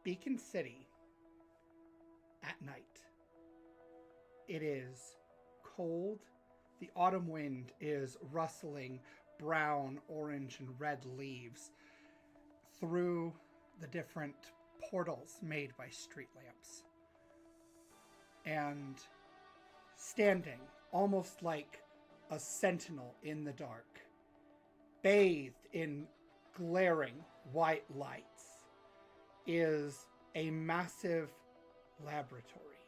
Beacon City at night. It is cold. The autumn wind is rustling brown, orange, and red leaves through the different portals made by street lamps. And standing, almost like a sentinel in the dark, bathed in glaring white lights, is a massive laboratory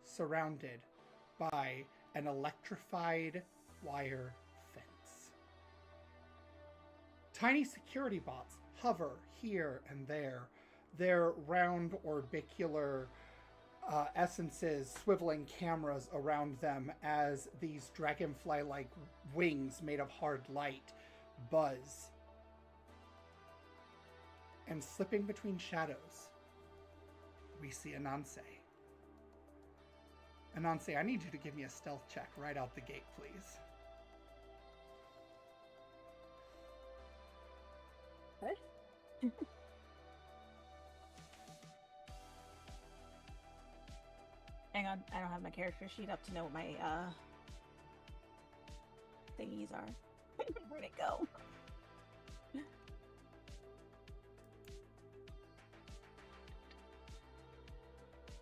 surrounded by an electrified wire fence. Tiny security bots hover here and there, their round orbicular essences swiveling cameras around them as these dragonfly-like wings made of hard light buzz. And slipping between shadows, we see Ananse. Ananse, I need you to give me a stealth check right out the gate, please. What? Hang on, I don't have my character sheet up to know what my thingies are. Where'd it go?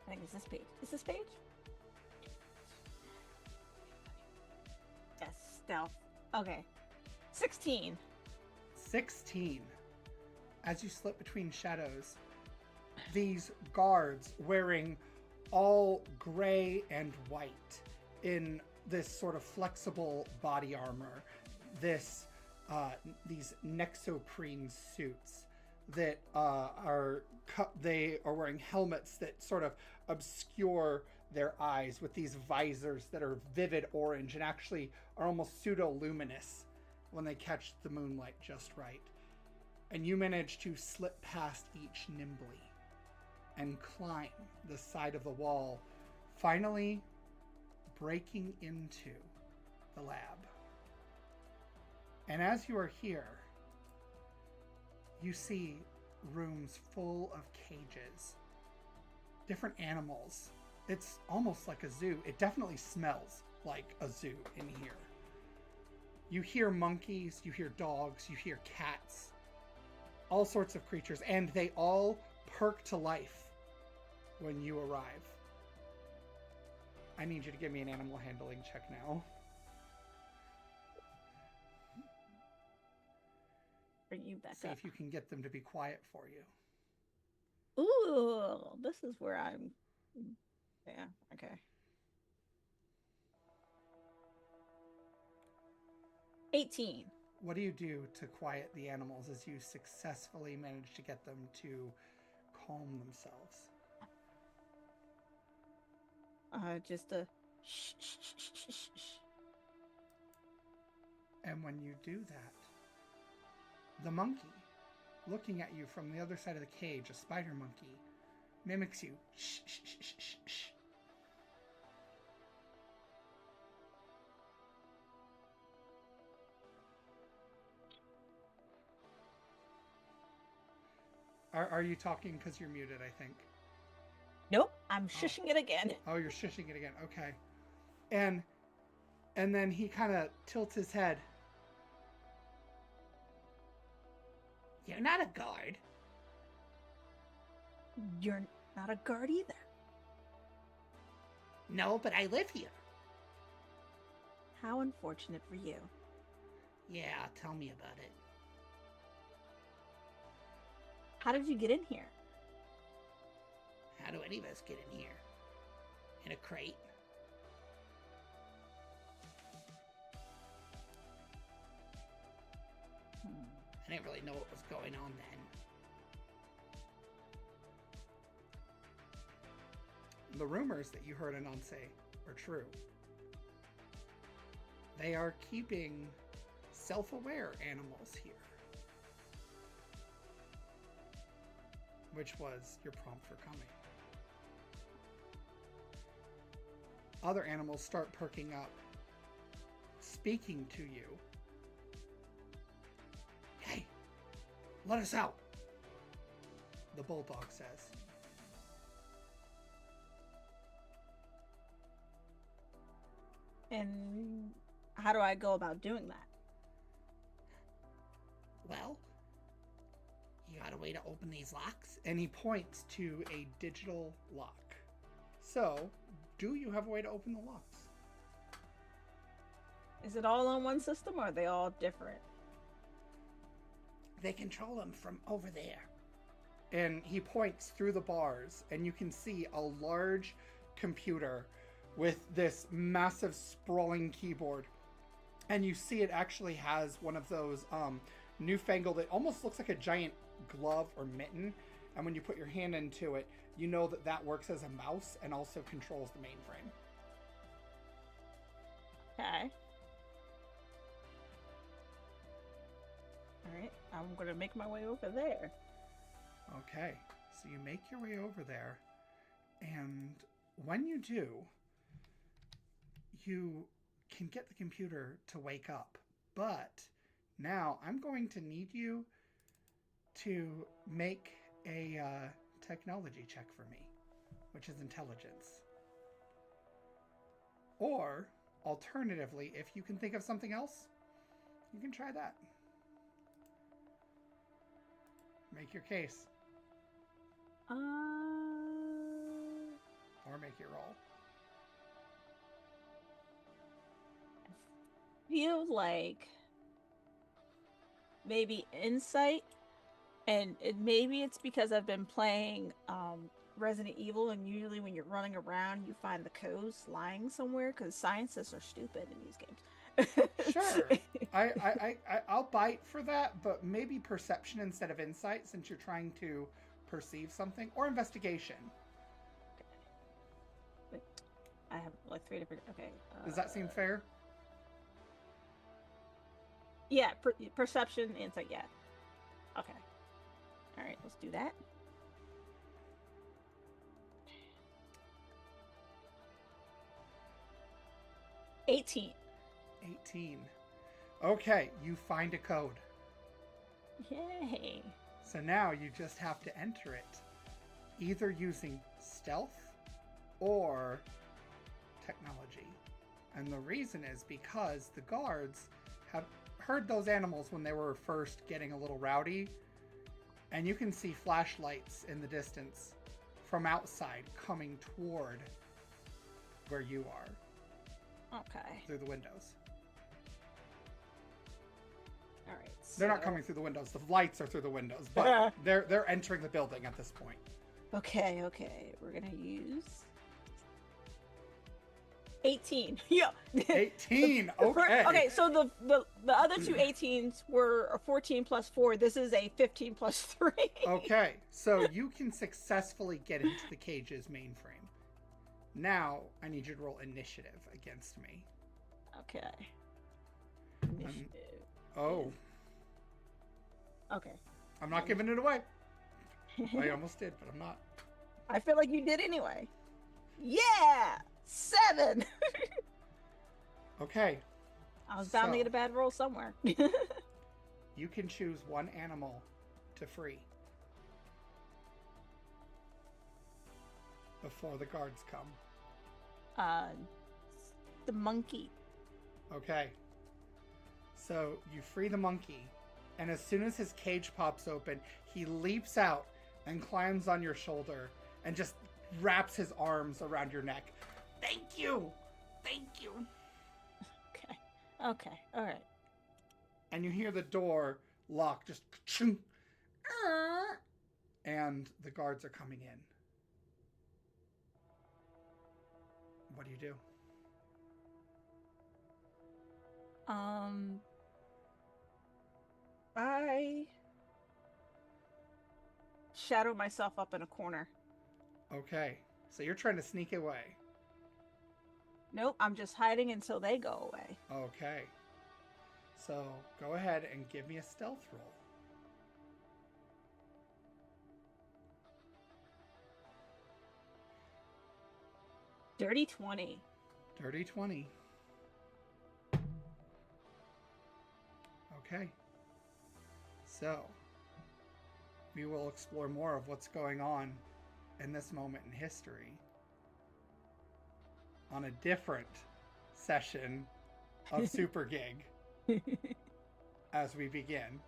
I think it's this page. Is this page? Yes, stealth. Okay. 16. 16. As you slip between shadows, these guards wearing all gray and white in this sort of flexible body armor, these nexoprene suits that they are wearing helmets that sort of obscure their eyes with these visors that are vivid orange and actually are almost pseudo-luminous when they catch the moonlight just right. And you manage to slip past each nimbly and climb the side of the wall, finally breaking into the lab. And as you are here, you see rooms full of cages, different animals. It's almost like a zoo. It definitely smells like a zoo in here. You hear monkeys, you hear dogs, you hear cats, all sorts of creatures, and they all perk to life when you arrive. I need you to give me an animal handling check now. Bring you back See up. if you can get them to be quiet for you. Ooh, this is where I'm... Yeah, okay. 18. What do you do to quiet the animals as you successfully manage to get them to calm themselves? Just a shh, shh, shh, shh, shh, shh. And when you do that, the monkey, looking at you from the other side of the cage, a spider monkey, mimics you. Shh, shh, shh, shh, shh, shh. Are you talking because you're muted, I think? Nope, I'm shushing it again. Oh, you're shushing it again. Okay. And then he kind of tilts his head. You're not a guard. You're not a guard either. No, but I live here. How unfortunate for you. Yeah, tell me about it. How did you get in here? How do any of us get in here? In a crate? I didn't really know what was going on then. The rumors that you heard Anon say are true. They are keeping self-aware animals here. Which was your prompt for coming. Other animals start perking up, speaking to you. Hey, let us out, the bulldog says. And how do I go about doing that? Well, you got a way to open these locks? And he points to a digital lock. So, do you have a way to open the locks? Is it all on one system or are they all different? They control them from over there. And he points through the bars, and you can see a large computer with this massive sprawling keyboard. And you see it actually has one of those newfangled, it almost looks like a giant glove or mitten. And when you put your hand into it, you know that that works as a mouse and also controls the mainframe. Okay. All right, I'm going to make my way over there. Okay, so you make your way over there, and when you do, you can get the computer to wake up. But now I'm going to need you to make a technology check for me, which is intelligence. Or, alternatively, if you can think of something else, you can try that. Make your case. Or make your roll. Feels like maybe insight, and maybe it's because I've been playing Resident Evil, and usually when you're running around, you find the codes lying somewhere because scientists are stupid in these games. Sure. I'll bite for that, but maybe perception instead of insight since you're trying to perceive something, or investigation. Wait, I have like 3 different. Okay. Does that seem fair? Yeah, perception, insight. Yeah. Okay. All right, let's do that. $18. Okay, you find a code. Yay. So now you just have to enter it, either using stealth or technology. And the reason is because the guards have heard those animals when they were first getting a little rowdy, and you can see flashlights in the distance from outside coming toward where you are. Okay. Through the windows. All right. So... They're not coming through the windows. The lights are through the windows, but they're entering the building at this point. Okay. We're gonna use 18. Yeah. 18. Okay. Okay. So the other two 18s were a 14 plus 4. This is a 15 plus 3. Okay. So you can successfully get into the cage's mainframe. Now I need you to roll initiative against me. Okay. Initiative. Oh. Okay. I'm not giving it away. I almost did, but I'm not. I feel like you did anyway. Yeah! 7! Okay. I was bound to get a bad roll somewhere. You can choose one animal to free before the guards come. The monkey. Okay. So you free the monkey, and as soon as his cage pops open, he leaps out and climbs on your shoulder and just wraps his arms around your neck. Thank you! Thank you! Okay. All right. And you hear the door lock, just ka-chung, and the guards are coming in. What do you do? I shadow myself up in a corner. Okay, so you're trying to sneak away. Nope, I'm just hiding until they go away. Okay. So go ahead and give me a stealth roll. Dirty 20. Dirty 20. Okay. So, we will explore more of what's going on in this moment in history on a different session of Super Gig as we begin.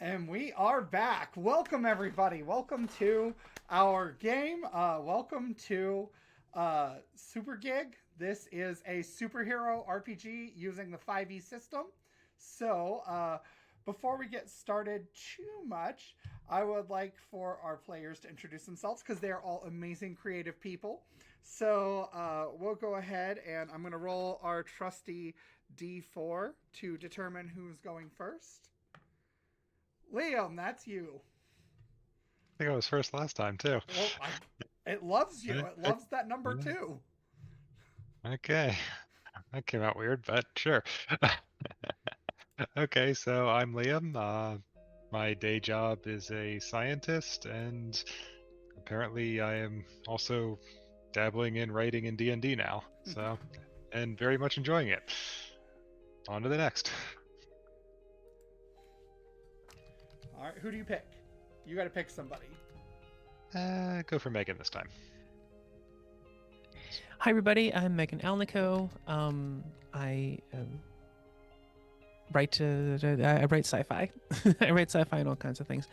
And we are back. Welcome, everybody. Welcome to our game. Welcome to Super Gig. This is a superhero RPG using the 5E system. So, before we get started too much, I would like for our players to introduce themselves because they are all amazing, creative people. So, we'll go ahead and I'm going to roll our trusty D4 to determine who's going first. Liam, that's you. I think I was first last time, too. Well, it loves you. It loves that number, too. Okay. That came out weird, but sure. Okay, so I'm Liam. My day job is a scientist, and apparently I am also dabbling in writing in D&D now. So, and very much enjoying it. On to the next. All right, who do you pick? You got to pick somebody. Go for Megan this time. Hi everybody, I'm Megan Alnico. I write sci-fi. I write sci-fi and all kinds of things.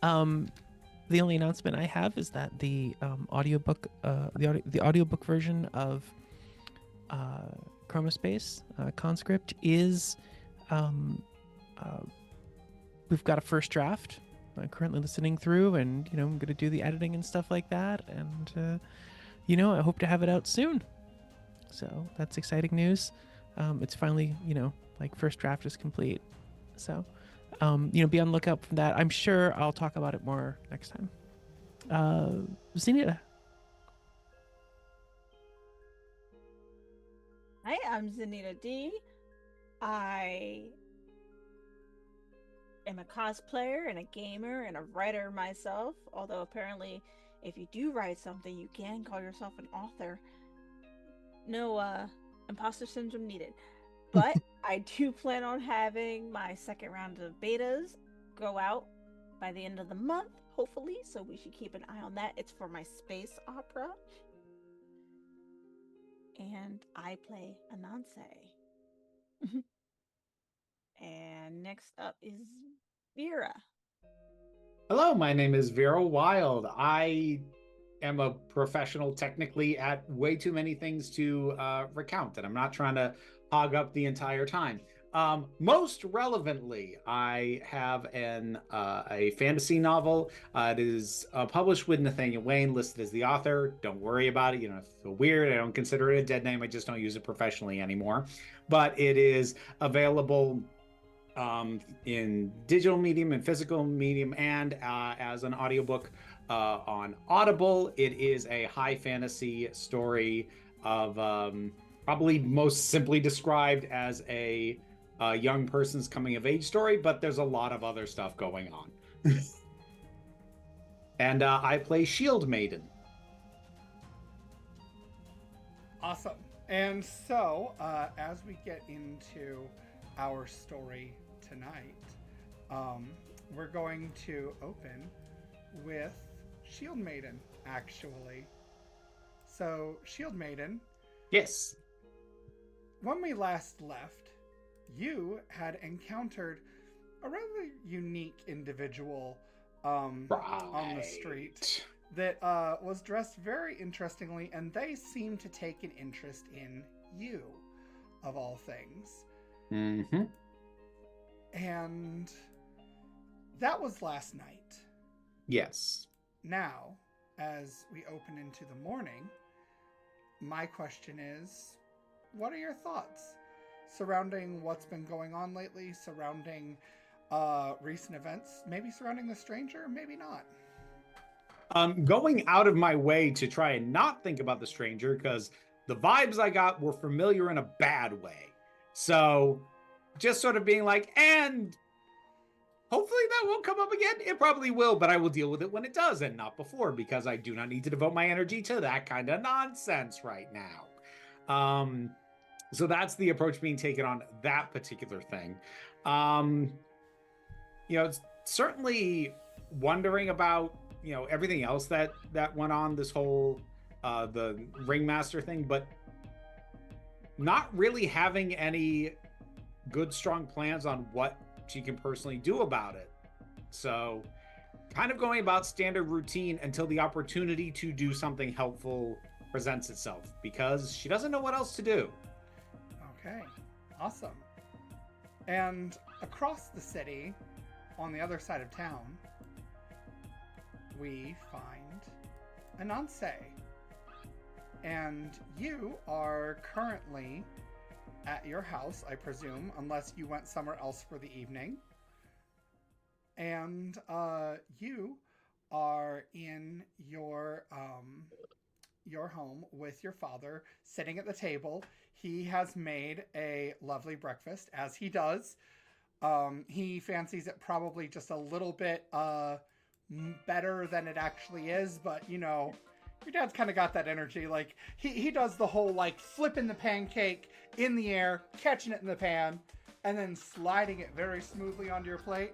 The only announcement I have is that the audiobook, the audiobook version of Chronospace Conscript is we've got a first draft. I'm currently listening through, and I'm going to do the editing and stuff like that, and I hope to have it out soon. So that's exciting news. It's finally, first draft is complete. So, be on the lookout for that. I'm sure I'll talk about it more next time. SENITA. Hi, I'm SENITA D. I am a cosplayer and a gamer and a writer myself, although apparently if you do write something, you can call yourself an author. No imposter syndrome needed. But I do plan on having my second round of betas go out by the end of the month, hopefully, so we should keep an eye on that. It's for my space opera. And I play Ananse. And next up is VERA. Hello, my name is VERA Wild. I am a professional technically at way too many things to recount, and I'm not trying to hog up the entire time. Most relevantly, I have a fantasy novel. It is published with Nathaniel Wayne, listed as the author. Don't worry about it. You don't have to feel weird. I don't consider it a dead name. I just don't use it professionally anymore. But it is available in digital medium and physical medium, and as an audiobook on Audible. It is a high fantasy story of probably most simply described as a young person's coming of age story, but there's a lot of other stuff going on. And I play Shield Maiden. Awesome. And so, as we get into our story tonight, we're going to open with Shield Maiden, actually. So, Shield Maiden. Yes. When we last left, you had encountered a rather unique individual on the street that was dressed very interestingly, and they seemed to take an interest in you, of all things. Mm-hmm. And that was last night. Yes. Now, as we open into the morning, my question is, what are your thoughts surrounding what's been going on lately, surrounding recent events, maybe surrounding the stranger, maybe not? Going out of my way to try and not think about the stranger, because the vibes I got were familiar in a bad way. So just sort of being like, and hopefully that won't come up again. It probably will, but I will deal with it when it does and not before, because I do not need to devote my energy to that kind of nonsense right now. So that's the approach being taken on that particular thing. It's certainly wondering about, everything else that went on, this whole, the ringmaster thing, but not really having any good, strong plans on what she can personally do about it. So kind of going about standard routine until the opportunity to do something helpful presents itself, because she doesn't know what else to do. Okay, awesome. And across the city, on the other side of town, we find an ensue. And you are currently at your house, I presume, unless you went somewhere else for the evening. And you are in your home with your father, sitting at the table. He has made a lovely breakfast, as he does. He fancies it probably just a little bit better than it actually is, but your dad's kind of got that energy. Like he does the whole like flipping the pancake in the air, catching it in the pan, and then sliding it very smoothly onto your plate.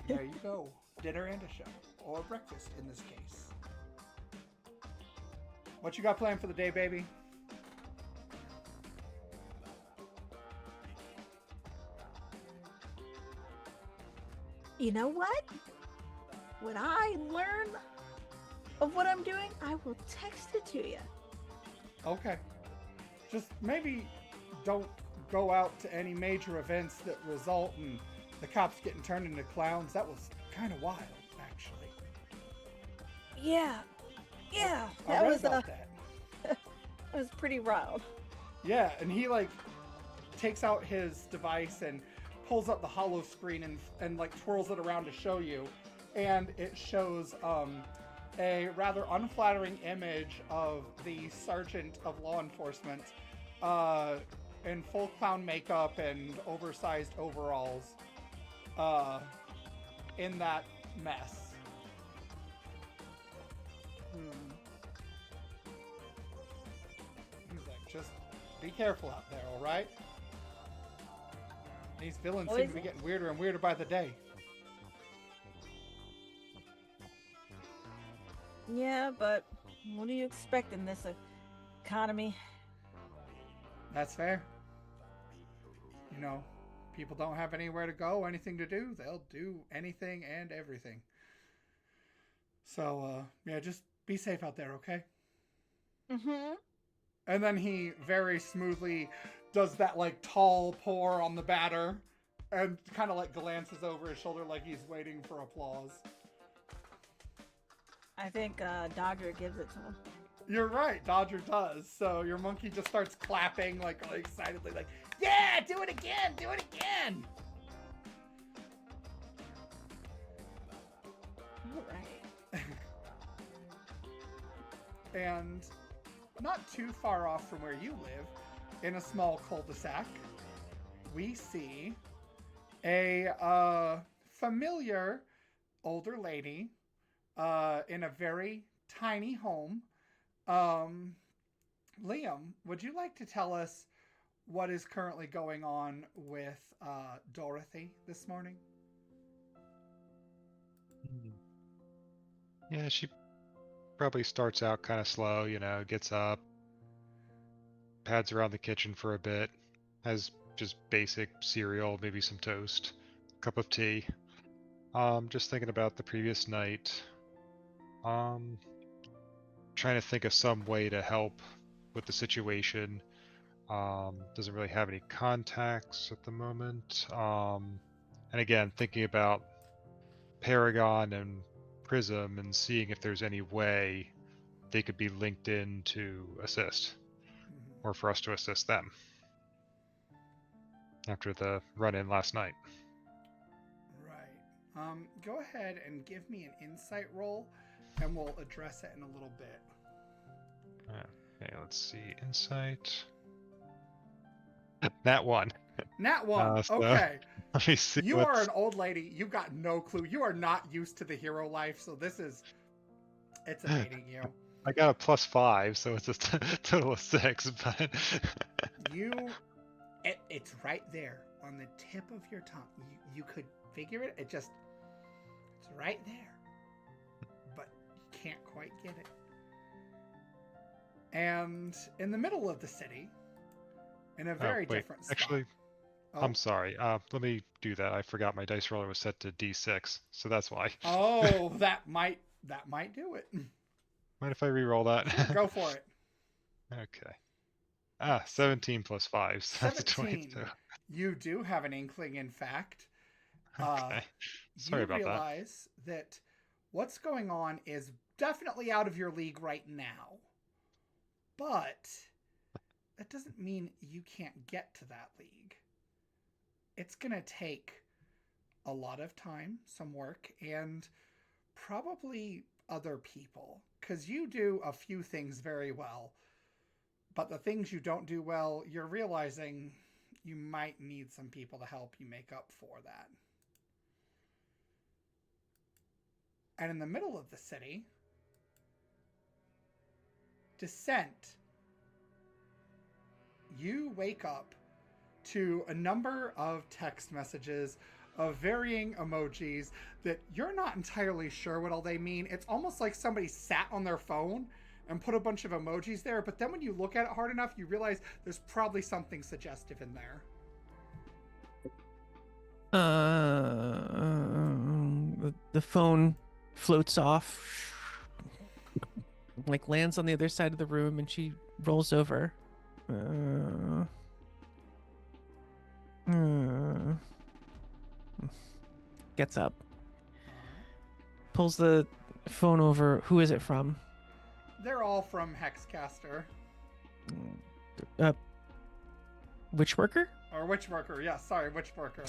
There you go. Dinner and a show. Or breakfast in this case. What you got planned for the day, baby? You know what? When I learn of what I'm doing, I will text it to you. Okay. Just maybe don't go out to any major events that result in the cops getting turned into clowns. That was kind of wild, actually. Yeah. I read about that. That was pretty wild. Yeah, and he takes out his device and pulls up the hollow screen and twirls it around to show you, and it shows a rather unflattering image of the sergeant of law enforcement in full clown makeup and oversized overalls in that mess. He's like, just be careful out there, all right? These villains seem to be getting weirder and weirder by the day. Yeah, but what do you expect in this economy? That's fair. People don't have anywhere to go, anything to do. They'll do anything and everything. So, just be safe out there, okay? Mm-hmm. And then he very smoothly does that, tall pour on the batter and kind of, glances over his shoulder like he's waiting for applause. I think Dodger gives it to him. You're right, Dodger does. So your monkey just starts clapping, really excitedly, yeah, do it again, do it again! All right. And not too far off from where you live, in a small cul-de-sac, we see a familiar older lady in a very tiny home. Liam, would you like to tell us what is currently going on with Dorothy this morning? Yeah, she probably starts out kind of slow, gets up, pads around the kitchen for a bit, has just basic cereal, maybe some toast, cup of tea. Just thinking about the previous night. Trying to think of some way to help with the situation. Doesn't really have any contacts at the moment. And again, thinking about Paragon and Prism and seeing if there's any way they could be linked in to assist, or for us to assist them after the run-in last night. Right. Go ahead and give me an insight roll, and we'll address it in a little bit. Okay, let's see. Insight. Nat 1. Nat 1. So, okay. Let me see. You are an old lady. You've got no clue. You are not used to the hero life, so it's evading you. I got a +5, so it's a total of 6, but it's right there on the tip of your tongue. You could figure it. It's right there, but you can't quite get it. And in the middle of the city, in a very different spot. Actually, I'm sorry. Let me do that. I forgot my dice roller was set to D6, so that's why. Oh, that might do it. Mind if I re-roll that? Go for it. Okay. 17 plus 5, so that's a 22. You do have an inkling, in fact. Okay. Sorry about that. You realize that what's going on is definitely out of your league right now. But that doesn't mean you can't get to that league. It's going to take a lot of time, some work, and probably other people. Because you do a few things very well. But the things you don't do well, you're realizing you might need some people to help you make up for that. And in the middle of the city, Descent, you wake up to a number of text messages of varying emojis that you're not entirely sure what all they mean. It's almost like somebody sat on their phone and put a bunch of emojis there, but then when you look at it hard enough, you realize there's probably something suggestive in there. The phone floats off, like lands on the other side of the room, and she rolls over. Gets up, pulls the phone over. Who is it from? They're all from Hexcaster. Witch worker? Or witch worker, yeah, sorry, witch worker.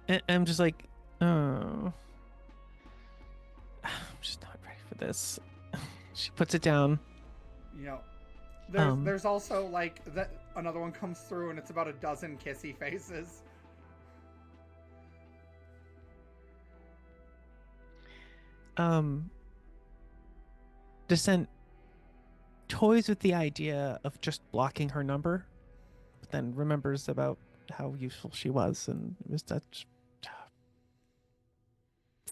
And I'm just like, oh, I'm just not ready for this. She puts it down. You know, there's also like another one comes through, and it's about a dozen kissy faces. Descent toys with the idea of just blocking her number, but then remembers about how useful she was, and it was such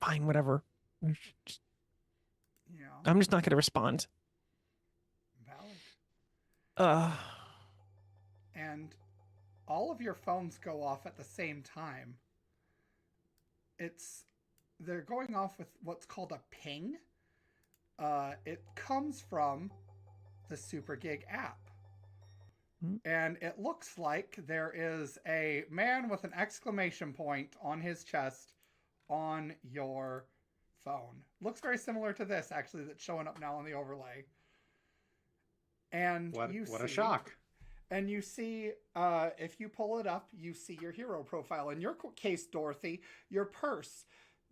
fine, whatever. Yeah. I'm just not going to respond. Valid. And all of your phones go off at the same time. They're going off with what's called a ping. It comes from the Super GiG app. And it looks like there is a man with an exclamation point on his chest on your phone. Looks very similar to this, actually, that's showing up now on the overlay. And what a shock. And you see, if you pull it up, you see your hero profile. In your case, Dorothy, your purse,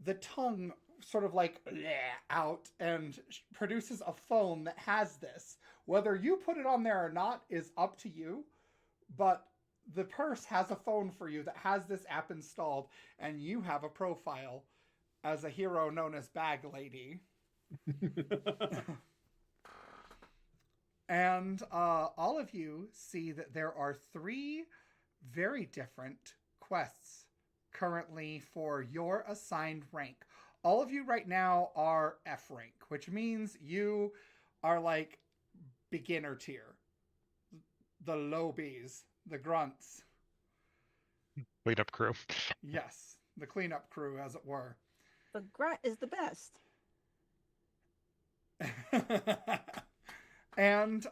the tongue sort of like out and produces a phone that has this. Whether you put it on there or not is up to you, but the purse has a phone for you that has this app installed, and you have a profile as a hero known as Bag Lady. And all of you see that there are 3 very different quests currently for your assigned rank. All of you right now are F rank, which means you are like beginner tier. The low Bs. the grunts. Cleanup crew. Yes, the cleanup crew, as it were. The grunt is the best. And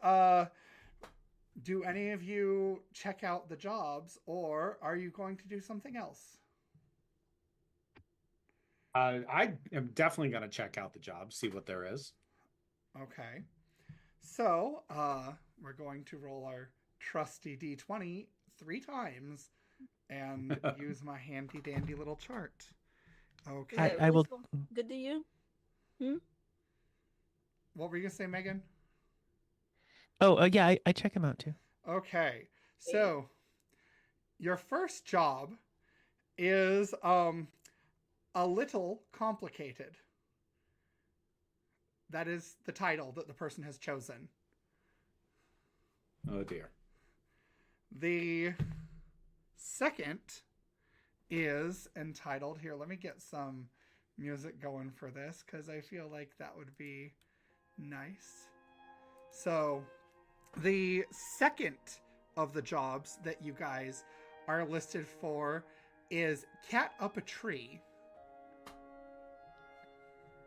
do any of you check out the jobs, or are you going to do something else? I am definitely going to check out the job, see what there is. Okay. So, we're going to roll our trusty D20 3 times and use my handy dandy little chart. Okay. Is it I will- still good to you? What were you going to say, Megan? Oh, yeah, I check him out too. Okay. So, your first job is a little complicated. That is the title that the person has chosen. Oh dear. The second is entitled, here, let me get some music going for this because I feel like that would be nice. So, the second of the jobs that you guys are listed for is Cat Up a Tree.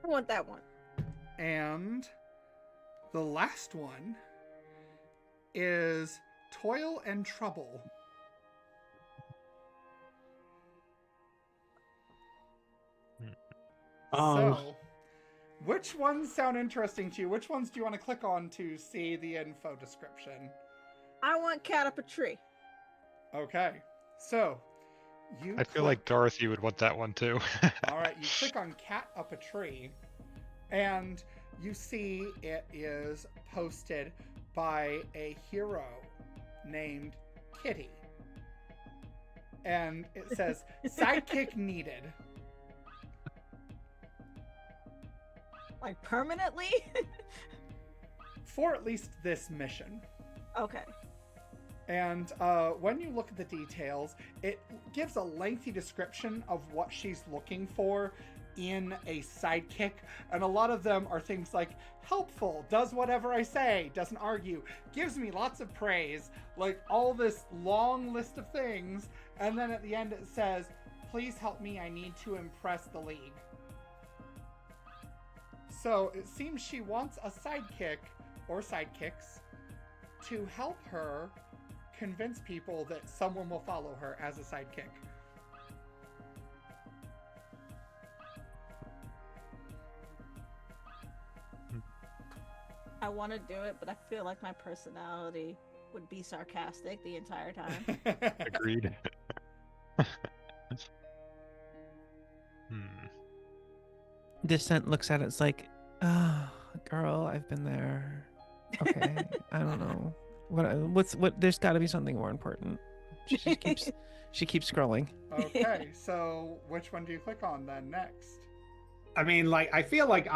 I want that one. And the last one is Toil and Trouble. So, which ones sound interesting to you? Which ones do you want to click on to see the info description? I want cat up a tree. Okay, so you I feel like Dorothy would want that one too. all right, you click on Cat Up a Tree, and you see it is posted by a hero named Kitty. And it says, sidekick needed. Like permanently? For at least this mission. Okay. And when you look at the details, it gives a lengthy description of what she's looking for in a sidekick. And a lot of them are things like helpful, does whatever I say, doesn't argue, gives me lots of praise, like all this long list of things. And then at the end it says, please help me, I need to impress the league. So it seems she wants a sidekick or sidekicks to help her convince people that someone will follow her as a sidekick. I want to do it, but I feel like my personality would be sarcastic the entire time. Agreed. Descent looks at it. It's like, ah, girl, I've been there. Okay, I don't know. What? There's got to be something more important. She keeps scrolling. Okay, so which one do you click on then next? I mean, like, I feel like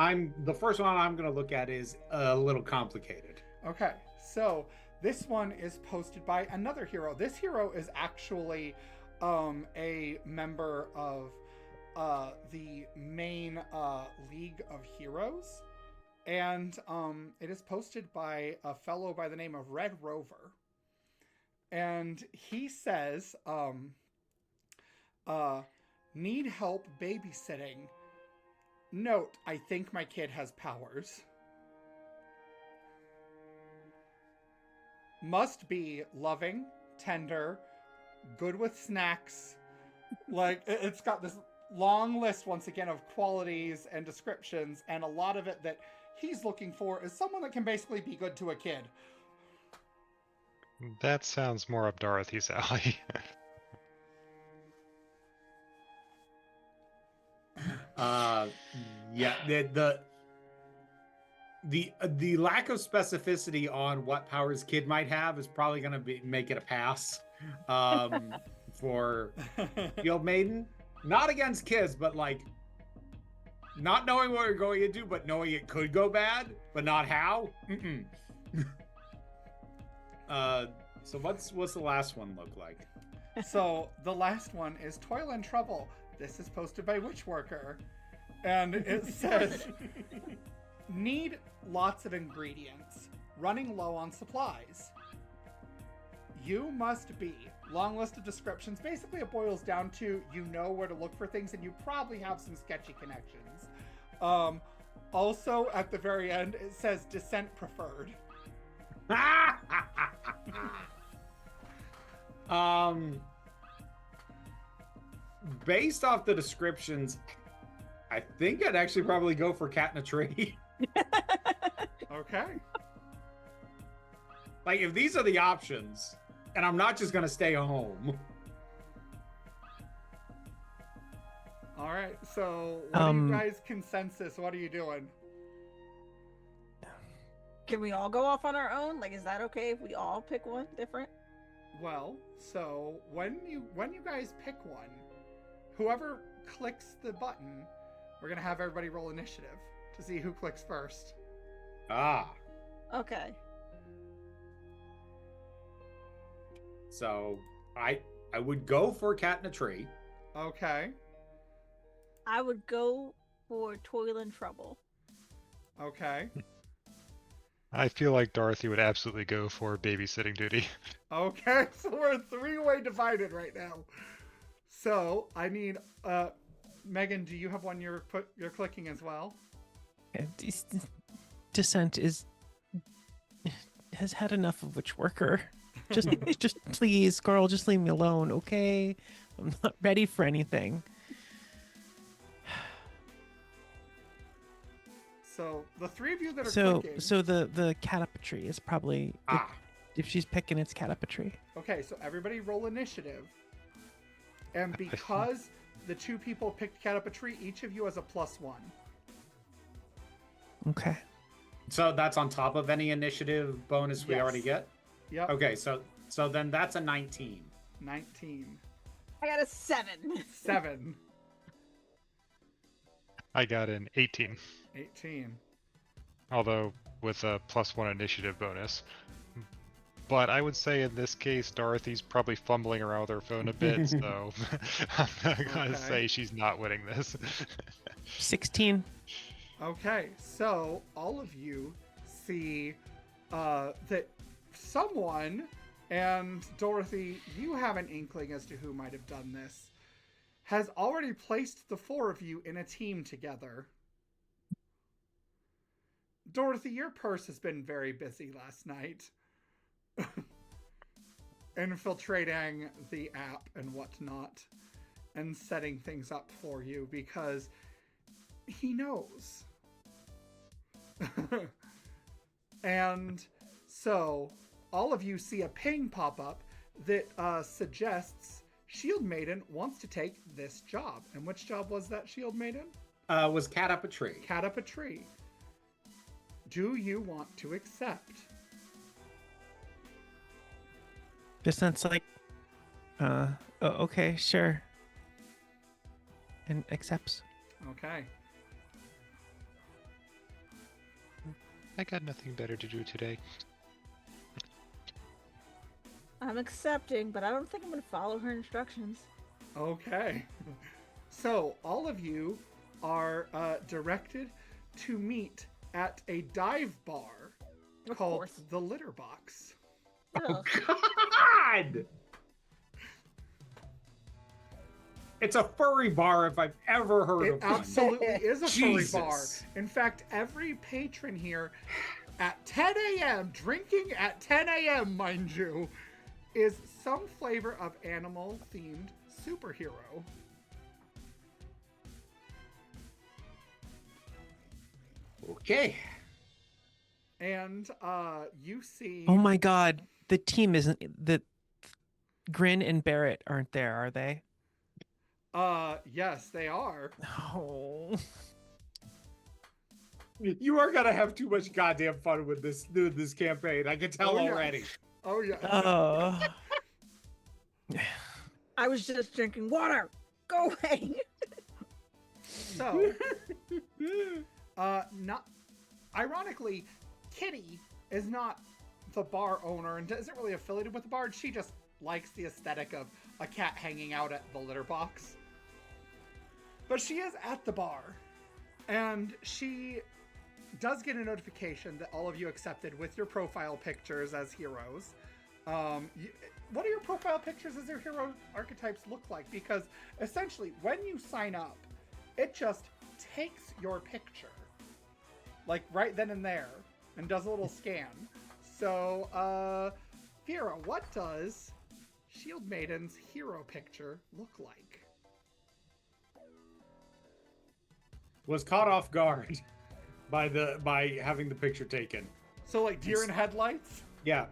the first one I'm going to look at is a little complicated. Okay, so this one is posted by another hero. This hero is actually a member of the main League of Heroes. And it is posted by a fellow by the name of Red Rover. And he says, need help babysitting. Note, I think my kid has powers. Must be loving, tender, good with snacks. Like, it's got this long list, once again, of qualities and descriptions, and a lot of it that he's looking for is someone that can basically be good to a kid. That sounds more up Dorothy's alley. Yeah, the lack of specificity on what powers kid might have is probably going to make it a pass for Field Maiden. Not against kids, but like not knowing what you're going into, but knowing it could go bad, but not how. So what's the last one look like? So the last one is Toil and Trouble. This is posted by Witchworker. And it says, need lots of ingredients, running low on supplies. you must be. Long list of descriptions. Basically, it boils down to you know where to look for things, and you probably have some sketchy connections. Also, at the very end, it says descent preferred. Based off the descriptions, I think I'd actually probably go for cat in a tree. Okay. Like, if these are the options, and I'm not just gonna stay home. All right. So, what are you guys' consensus? What are you doing? Can we all go off on our own? Like, is that okay if we all pick one different? Well, so when you guys pick one, whoever clicks the button, we're gonna have everybody roll initiative to see who clicks first. Ah. Okay. So I would go for cat in a tree. Okay. I would go for toil and trouble. Okay. I feel like Dorothy would absolutely go for babysitting duty. Okay. So we're three-way divided right now. So I need Megan, do you have one you're clicking as well? Descent has had enough of Witch Worker. Just please, girl, just leave me alone, okay? I'm not ready for anything. So the three of you that are clicking. So the catapatry is probably if she's picking, it's catapatry. Okay, so everybody roll initiative. And because the two people picked catapatry, each of you has a +1. Okay. So that's on top of any initiative bonus we Yes. already get? Yep. Okay, so then that's a 19. 19. I got a 7. 7. I got an 18, 18. although with a +1 initiative bonus. But I would say in this case, Dorothy's probably fumbling around with her phone a bit, so I'm not going to say she's not winning this. 16. Okay, so all of you see that someone, and Dorothy, you have an inkling as to who might have done this, has already placed the four of you in a team together. Dorothy, your purse has been very busy last night. Infiltrating the app and whatnot and setting things up for you because he knows. And so all of you see a ping pop up that suggests Shield Maiden wants to take this job. And which job was that, Shield Maiden? Was cat up a tree. Cat up a tree. Do you want to accept? This sounds like, okay, sure. And accepts. Okay. I got nothing better to do today. I'm accepting, but I don't think I'm going to follow her instructions. Okay. So all of you are directed to meet at a dive bar Of called course. the Litter Box. Oh, Ugh. God! It's a furry bar if I've ever heard It of one. absolutely is a furry bar. Jesus. In fact, every patron here at 10 a.m., drinking at 10 a.m., mind you, is some flavor of animal-themed superhero. Okay. And you see... Oh my god, the team isn't the Grin and Barrett aren't there, are they? Yes, they are. Oh. You are gonna have too much goddamn fun with this campaign. I can tell Oh, yes. already. Oh, yeah. Oh. I was just drinking water. Go away. So, not ironically, Kitty is not the bar owner and isn't really affiliated with the bar. She just likes the aesthetic of a cat hanging out at the litter box. But she is at the bar, and she does get a notification that all of you accepted with your profile pictures as heroes. what do your profile pictures as your hero archetypes look like? Because essentially, when you sign up, it just takes your picture, like right then and there, and does a little scan. So, Vera, what does Shield Maiden's hero picture look like? Was caught off guard by having the picture taken. So, like deer in headlights? Yeah.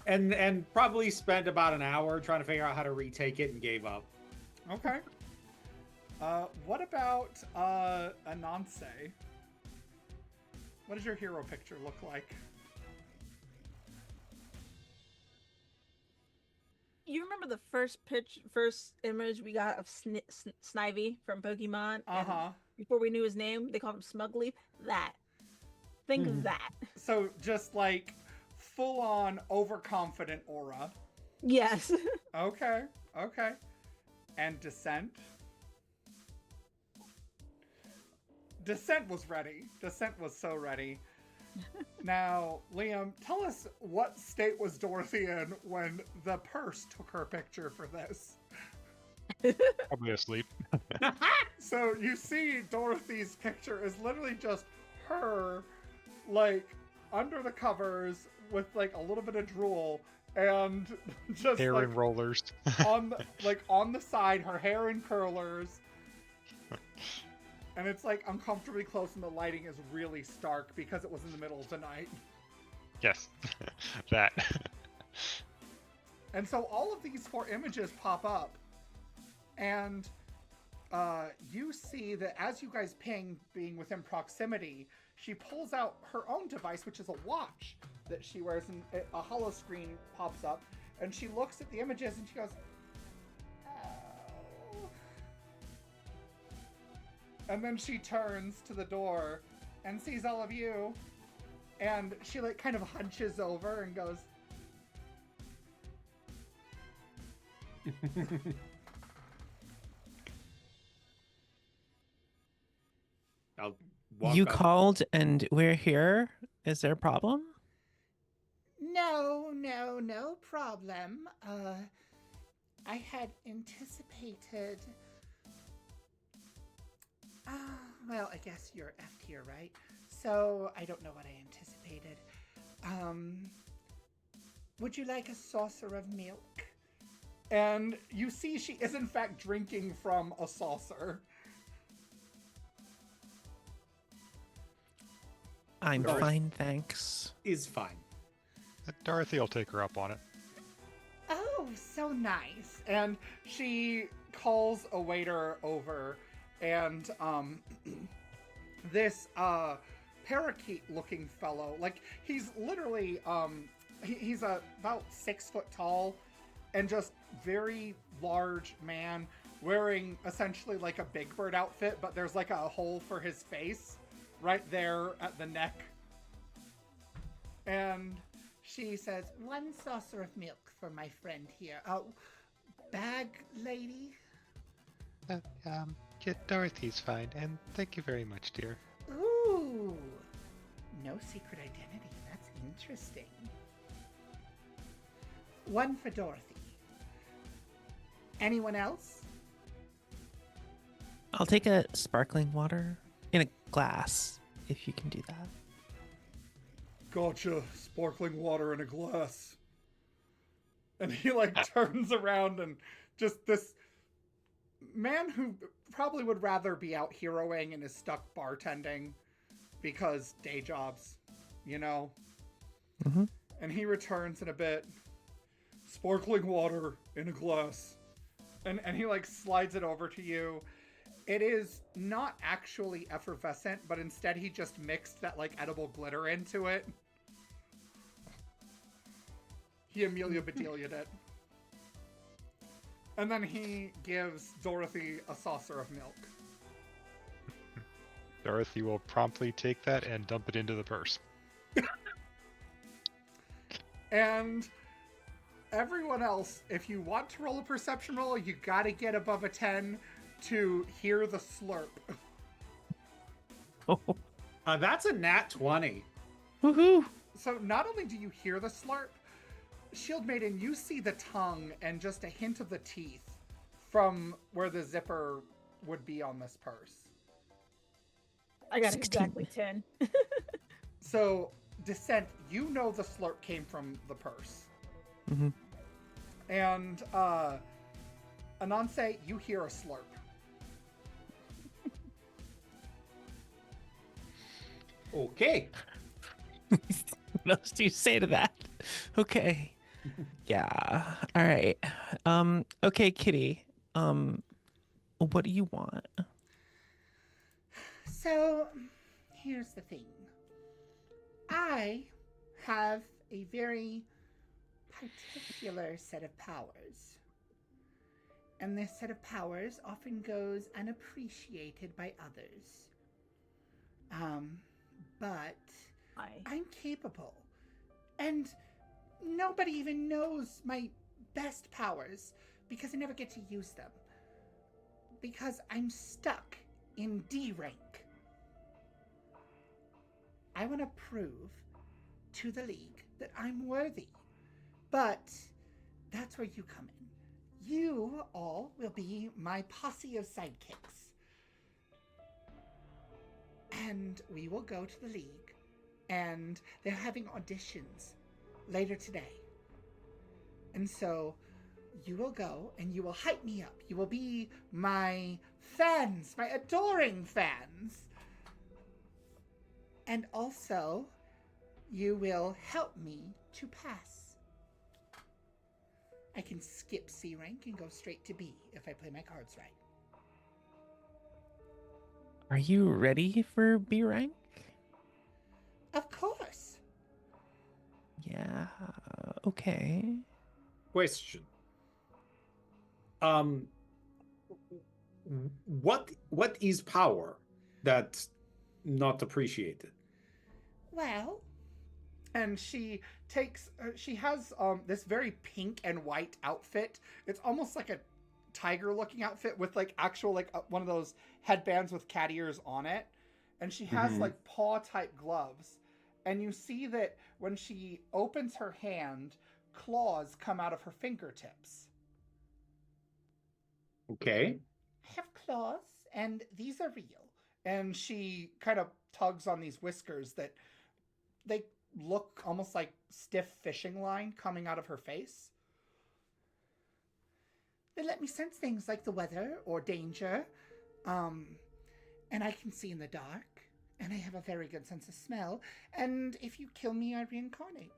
and probably spent about an hour trying to figure out how to retake it and gave up. Okay. What about Ananse? What does your hero picture look like? You remember the first image we got of Snivy from Pokemon? Uh-huh. Before we knew his name, they called him Smugleaf. That. Think of that. So just like full-on overconfident aura. Yes. Okay. And Descent? Descent was ready. Descent was so ready. Now, Liam, tell us what state was Dorothy in when the purse took her picture for this. Probably asleep. So you see Dorothy's picture is literally just her, like, under the covers with, like, a little bit of drool and just, Hair like, and rollers. on the side, her hair in curlers. And it's, like, uncomfortably close and the lighting is really stark because it was in the middle of the night. Yes, that. And so all of these 4 images pop up. And you see that as you guys ping, being within proximity, she pulls out her own device, which is a watch that she wears, and a holo screen pops up. And she looks at the images and she goes, "Oh." And then she turns to the door and sees all of you. And she, like, kind of hunches over and goes, I'll walk You up. called and we're here. Is there a problem? No problem. I had anticipated... well, I guess you're F tier, right? So, I don't know what I anticipated. Would you like a saucer of milk? And you see she is in fact drinking from a saucer. I'm Dorothy. fine, thanks. Is fine. Dorothy will take her up on it. Oh, so nice. And she calls a waiter over, and this parakeet-looking fellow, like, he's literally, he's about 6 foot tall, and just very large man, wearing essentially like a Big Bird outfit, but there's like a hole for his face right there at the neck. And she says, 1 saucer of milk for my friend here. Oh, bag lady? Dorothy's fine, and thank you very much, dear. Ooh, no secret identity. That's interesting. 1 for Dorothy. Anyone else? I'll take a sparkling water in a glass, if you can do that. Gotcha. Sparkling water in a glass. And he, like, turns around and just this man who probably would rather be out heroing and is stuck bartending because day jobs, you know? Mm-hmm. And he returns in a bit. Sparkling water in a glass. And he, like, slides it over to you. It is not actually effervescent, but instead he just mixed that, like, edible glitter into it. He Amelia Bedelia'd it. And then he gives Dorothy a saucer of milk. Dorothy will promptly take that and dump it into the purse. And everyone else, if you want to roll a perception roll, you gotta get above a 10 to hear the slurp. That's a nat 20. Woohoo! So not only do you hear the slurp, Shield Maiden, you see the tongue and just a hint of the teeth from where the zipper would be on this purse. I got 16. exactly 10. So, Descent, you know the slurp came from the purse. Mm-hmm. And, Ananse, you hear a slurp. Okay. What else do you say to that? Okay. Yeah. All right. Okay, Kitty. What do you want? So, here's the thing. I have a very particular set of powers. And this set of powers often goes unappreciated by others. But I'm capable. And nobody even knows my best powers because I never get to use them. Because I'm stuck in D rank. I want to prove to the League that I'm worthy. But that's where you come in. You all will be my posse of sidekicks. And we will go to the League. And they're having auditions later today. And so you will go and you will hype me up. You will be my fans, my adoring fans. And also, you will help me to pass. I can skip C rank and go straight to B if I play my cards right. Are you ready for B rank? Of course. Yeah. Okay. Question. What is power that's not appreciated? Well, and she takes, she has this very pink and white outfit. It's almost like a tiger-looking outfit with like actual like one of those headbands with cat ears on it. And she has like paw-type gloves. And you see that when she opens her hand, claws come out of her fingertips. Okay. I have claws, and these are real. And she kind of tugs on these whiskers that they look almost like stiff fishing line coming out of her face. They let me sense things like the weather or danger. And I can see in the dark. And I have a very good sense of smell. And if you kill me, I reincarnate.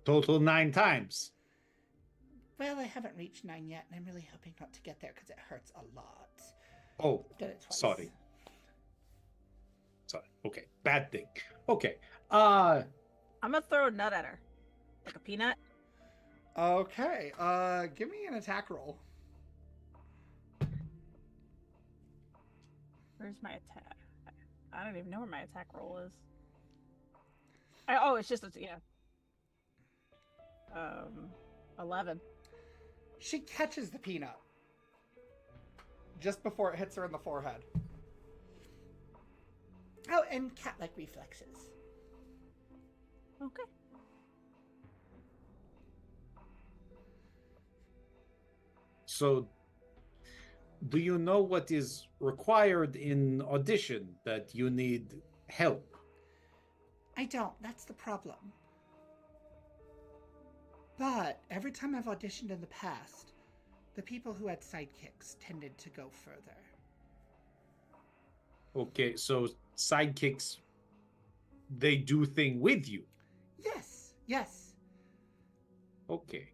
Total 9 times. Well, I haven't reached 9 yet, and I'm really hoping not to get there because it hurts a lot. Oh, Did it twice. sorry. Okay, bad thing. Okay. I'm gonna throw a nut at her. Like a peanut. Okay, give me an attack roll. Where's my attack? I don't even know where my attack roll is. Oh, it's just a, 11. She catches the peanut just before it hits her in the forehead. Oh, and cat-like reflexes. Okay. So, do you know what is required in audition that you need help? I don't. That's the problem. But every time I've auditioned in the past, the people who had sidekicks tended to go further. Okay, so sidekicks, they do thing with you. Yes, yes. Okay.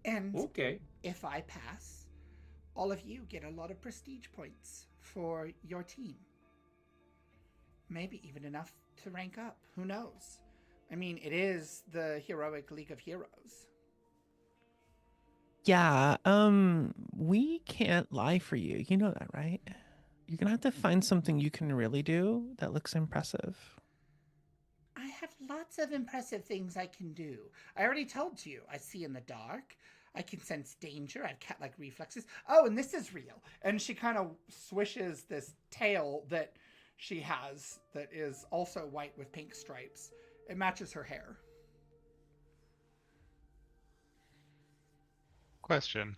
And Okay. if I pass, all of you get a lot of prestige points for your team. Maybe even enough to rank up. Who knows? I mean, it is the heroic League of Heroes. Yeah, we can't lie for you. You know that, right? You're gonna have to find something you can really do that looks impressive. I have lots of impressive things I can do. I already told you. I see in the dark. I can sense danger. I have cat-like reflexes. Oh, and this is real. And she kind of swishes this tail that she has that is also white with pink stripes. It matches her hair. Question.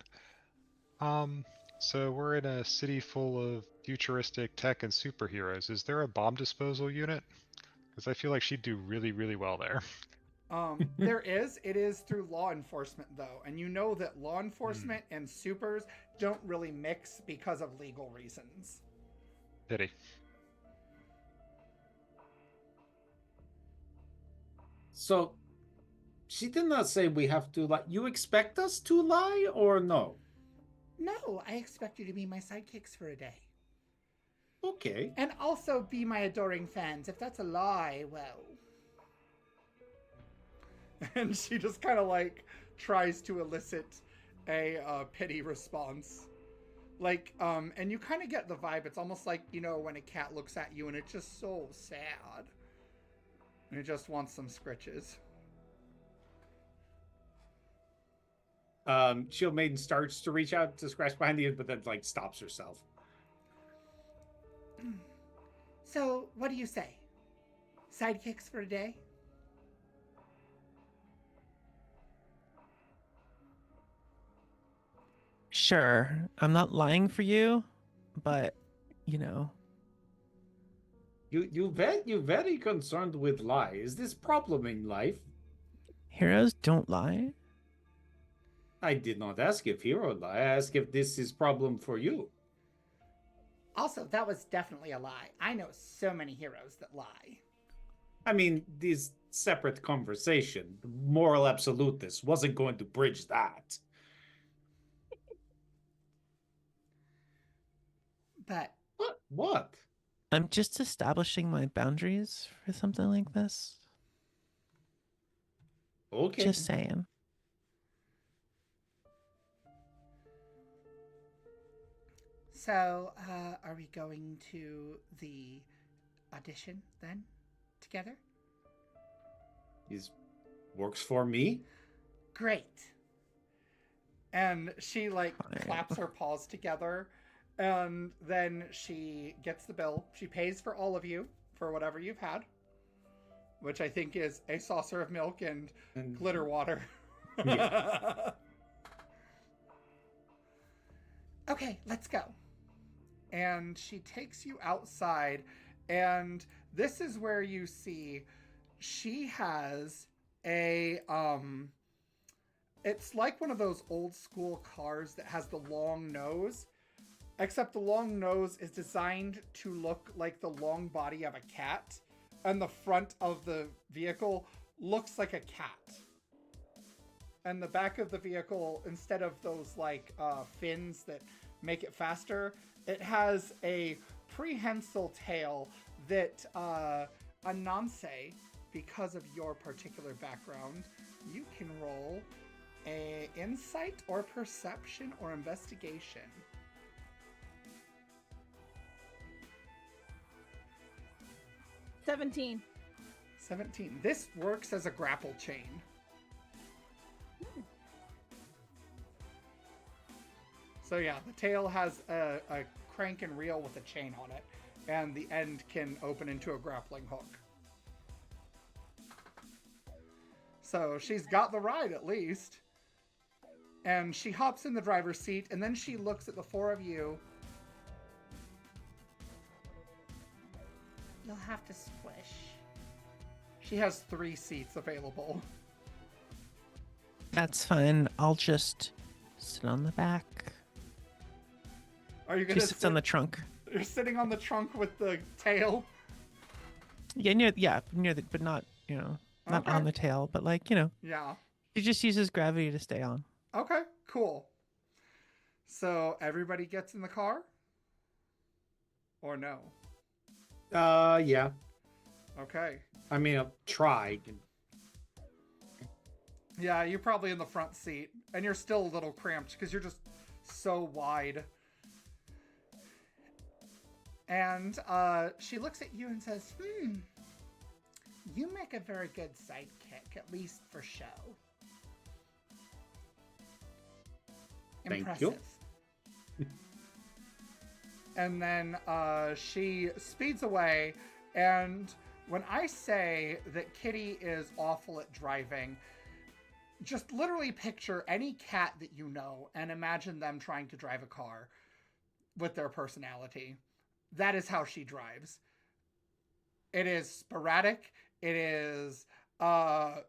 So we're in a city full of futuristic tech and superheroes. Is there a bomb disposal unit? Because I feel like she'd do really, really well there. There is. It is through law enforcement, though. And you know that law enforcement and supers don't really mix because of legal reasons. Pity. So, she did not say we have to lie. You expect us to lie or no? No, I expect you to be my sidekicks for a day. Okay. And also be my adoring fans. If that's a lie, well... And she just kind of like tries to elicit a pity response. Like, and you kind of get the vibe. It's almost like, you know, when a cat looks at you and it's just so sad. And it just wants some scritches. Shield Maiden starts to reach out to scratch behind the ears, but then like stops herself. So, what do you say? Sidekicks for a day? Sure, I'm not lying for you, but you know, You very concerned with lie. Is this problem in life? heroes don't lie. I did not ask if hero lie. I asked if this is problem for you. Also, that was definitely a lie. I know so many heroes that lie. I mean, this separate conversation, moral absolutist, wasn't going to bridge that. But What? I'm just establishing my boundaries for something like this. Okay. Just saying. so, are we going to the audition then? Together? This works for me. Great. And she like Fine. claps her paws together, and then she gets the bill. She pays for all of you for whatever you've had, which I think is a saucer of milk and glitter water. Yeah. Okay, let's go. And she takes you outside, and this is where you see she has a it's like one of those old school cars that has the long nose, except the long nose is designed to look like the long body of a cat, and the front of the vehicle looks like a cat. And the back of the vehicle, instead of those like fins that make it faster, it has a prehensile tail that Ananse, because of your particular background, you can roll a insight or perception or investigation. – 17. 17. This works as a grapple chain. So yeah, the tail has a crank and reel with a chain on it, and the end can open into a grappling hook. So she's got the ride at least. And she hops in the driver's seat, and then she looks at the four of you. You'll have to squish. She has 3 seats available. That's fine. I'll just sit on the back. Are you She gonna sits on the trunk. You're sitting on the trunk with the tail? Yeah, near the, but not, not Okay. on the tail, but like, Yeah. she just uses gravity to stay on. Okay, cool. So everybody gets in the car? Or no? Yeah. Okay. I mean, I'll try. Yeah, you're probably in the front seat, and you're still a little cramped because you're just so wide. And she looks at you and says, you make a very good sidekick, at least for show. Thank Impressive. you. and then she speeds away. And when I say that Kitty is awful at driving, just literally picture any cat that you know and imagine them trying to drive a car with their personality. That is how she drives. It is sporadic. It is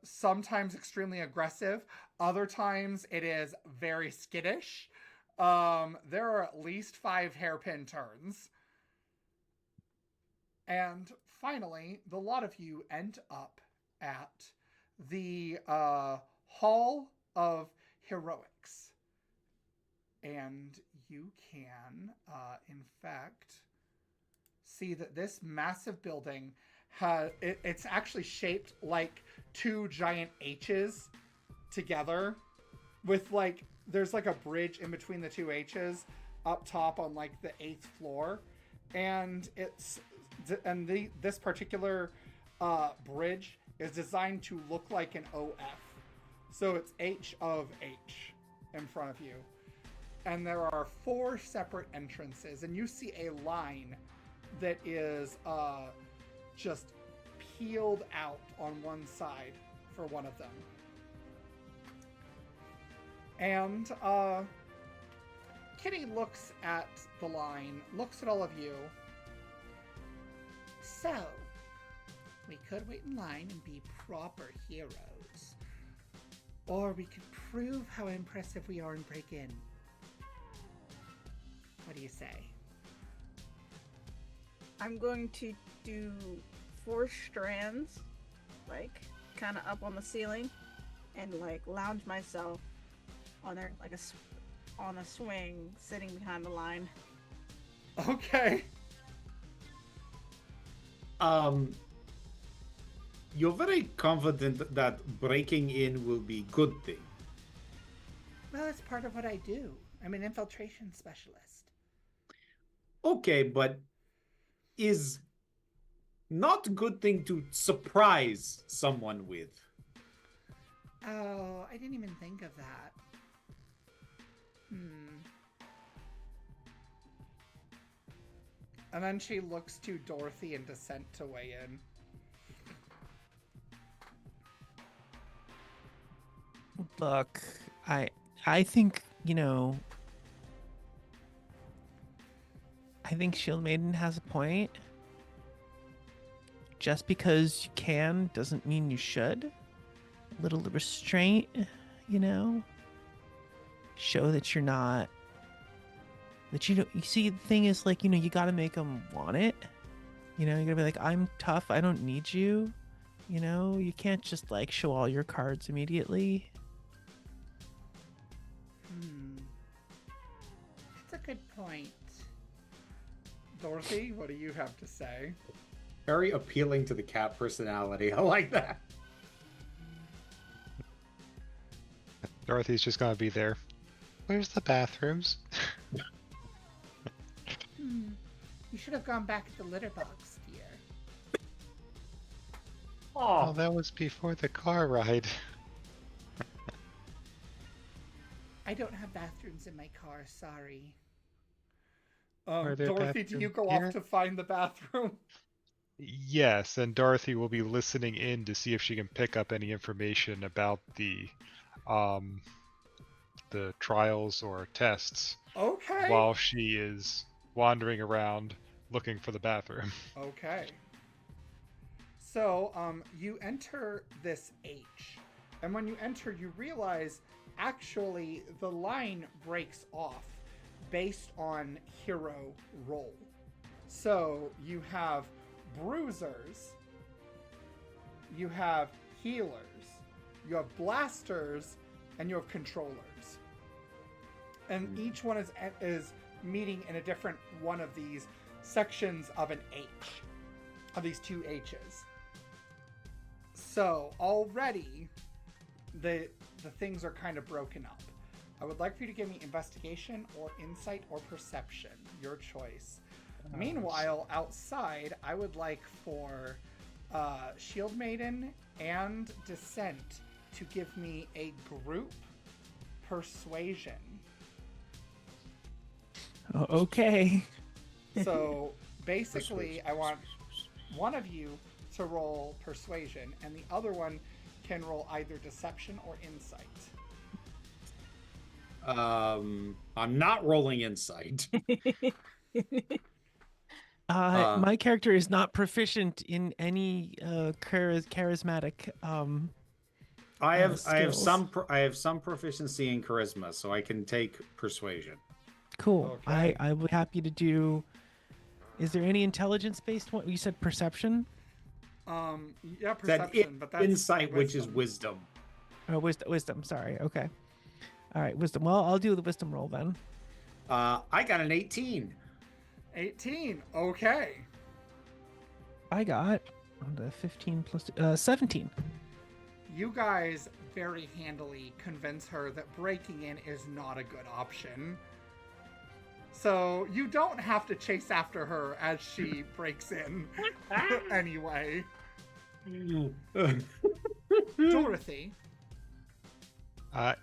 sometimes extremely aggressive. Other times it is very skittish. There are at least 5 hairpin turns. And finally, the lot of you end up at the Hall of Heroics. And you can, in fact, see that this massive building it's actually shaped like 2 giant H's together with like, there's like a bridge in between the 2 H's up top on like the 8th floor. And this particular bridge is designed to look like an OF. So it's H of H in front of you. And there are 4 separate entrances, and you see a line that is just peeled out on one side for one of them. And Kitty looks at the line, looks at all of you. So, we could wait in line and be proper heroes. Or we could prove how impressive we are and break in. What do you say? I'm going to do 4 strands, like, kind of up on the ceiling, and, like, lounge myself on there, like, on a swing, sitting behind the line. Okay. You're very confident that breaking in will be good thing. Well, it's part of what I do. I'm an infiltration specialist. Okay, but is not good thing to surprise someone with? Oh, I didn't even think of that. And then she looks to Dorothy and Descent to weigh in. Look, I think, I think Shield Maiden has a point. Just because you can doesn't mean you should. A little restraint, show that you're not, that you don't, you see, the thing is, like, you gotta make them want it. You gotta be like, I'm tough, I don't need you. You can't just, like, show all your cards immediately. That's a good point. Dorothy, what do you have to say? Very appealing to the cat personality. I like that. Dorothy's just gonna be there. Where's the bathrooms? You should have gone back to the litter box, dear. Oh, that was before the car ride. I don't have bathrooms in my car, sorry. Are there Dorothy, do you bathrooms go here? off to find the bathroom? Yes, and Dorothy will be listening in to see if she can pick up any information about the trials or tests Okay. while she is wandering around looking for the bathroom. Okay. So, you enter this H, and when you enter, you realize actually the line breaks off based on hero role. So, you have bruisers, you have healers, you have blasters, and you have controllers. And each one is meeting in a different one of these sections of an H, of these 2 H's. So already the things are kind of broken up. I would like for you to give me investigation or insight or perception, your choice. Meanwhile, outside, I would like for Shield Maiden and Descent to give me a group persuasion. Okay. So basically, I want one of you to roll persuasion, and the other one can roll either deception or insight. I'm not rolling insight. My character is not proficient in any charismatic I have skills. some proficiency in charisma, so I can take persuasion. Cool. Okay. I would be happy to do. Is there any intelligence based one? You said perception. Yeah, perception, but that's insight, which is wisdom. Oh, wisdom. Sorry. Okay. All right, wisdom. Well, I'll do the wisdom roll then. I got an 18. 18. Okay. I got the 15 plus 17. You guys very handily convince her that breaking in is not a good option. So you don't have to chase after her as she breaks in anyway. Dorothy.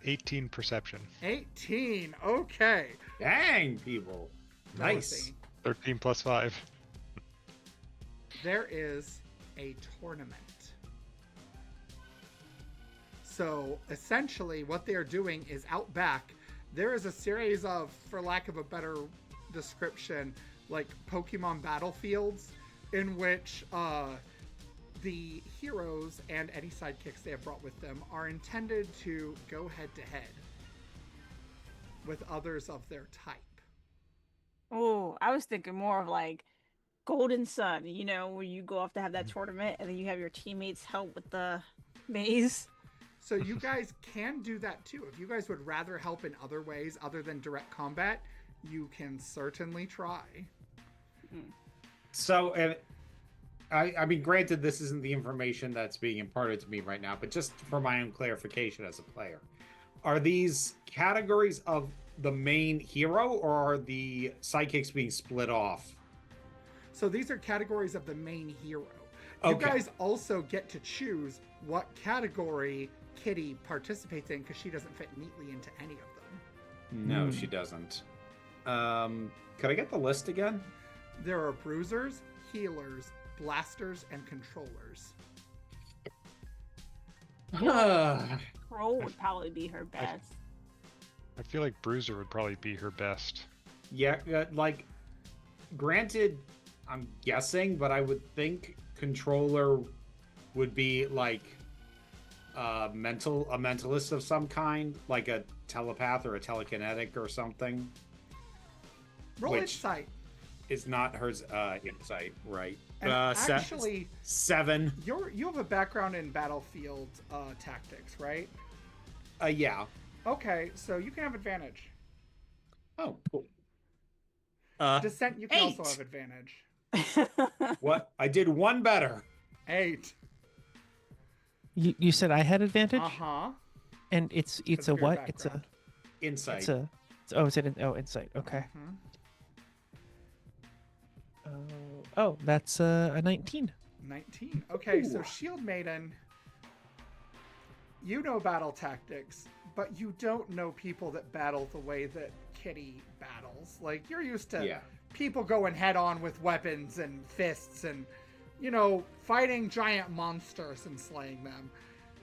18 perception. 18. Okay. Dang, people. Nice. Dorothy, 13 plus 5. there is a tournament. So essentially what they're doing is out back, there is a series of, for lack of a better description, like Pokemon battlefields in which the heroes and any sidekicks they have brought with them are intended to go head to head with others of their type. Oh, I was thinking more of like Golden Sun, you know, where you go off to have that tournament and then you have your teammates help with the maze. So you guys can do that too. If you guys would rather help in other ways other than direct combat, you can certainly try. So, I mean, granted, this isn't the information that's being imparted to me right now, but just for my own clarification as a player, are these categories of the main hero, or are the sidekicks being split off? So these are categories of the main hero. Okay. You guys also get to choose what category Kitty participates in because she doesn't fit neatly into any of them. No, she doesn't. Could I get the list again? There are bruisers, healers, blasters, and controllers. Crow would probably be her best. I feel like Bruiser would probably be her best. Yeah, like, granted, I'm guessing, but I would think controller would be like a mentalist of some kind, like a telepath or a telekinetic or something. Roll Which- insight. It's not her insight, right? And actually, 7. you have a background in battlefield tactics, right? Yeah. Okay, so you can have advantage. Oh, cool. Descent, you can 8. also have advantage. What? I did one better. 8. You said I had advantage, Uh-huh. and it's Because a of your what? It's background. Insight. insight. Okay. Mhm. That's a 19. 19. Okay, so Ooh. Shield Maiden, you know battle tactics, but you don't know people that battle the way that Kitty battles. Like, you're used to Yeah. people going head on with weapons and fists and, you know, fighting giant monsters and slaying them.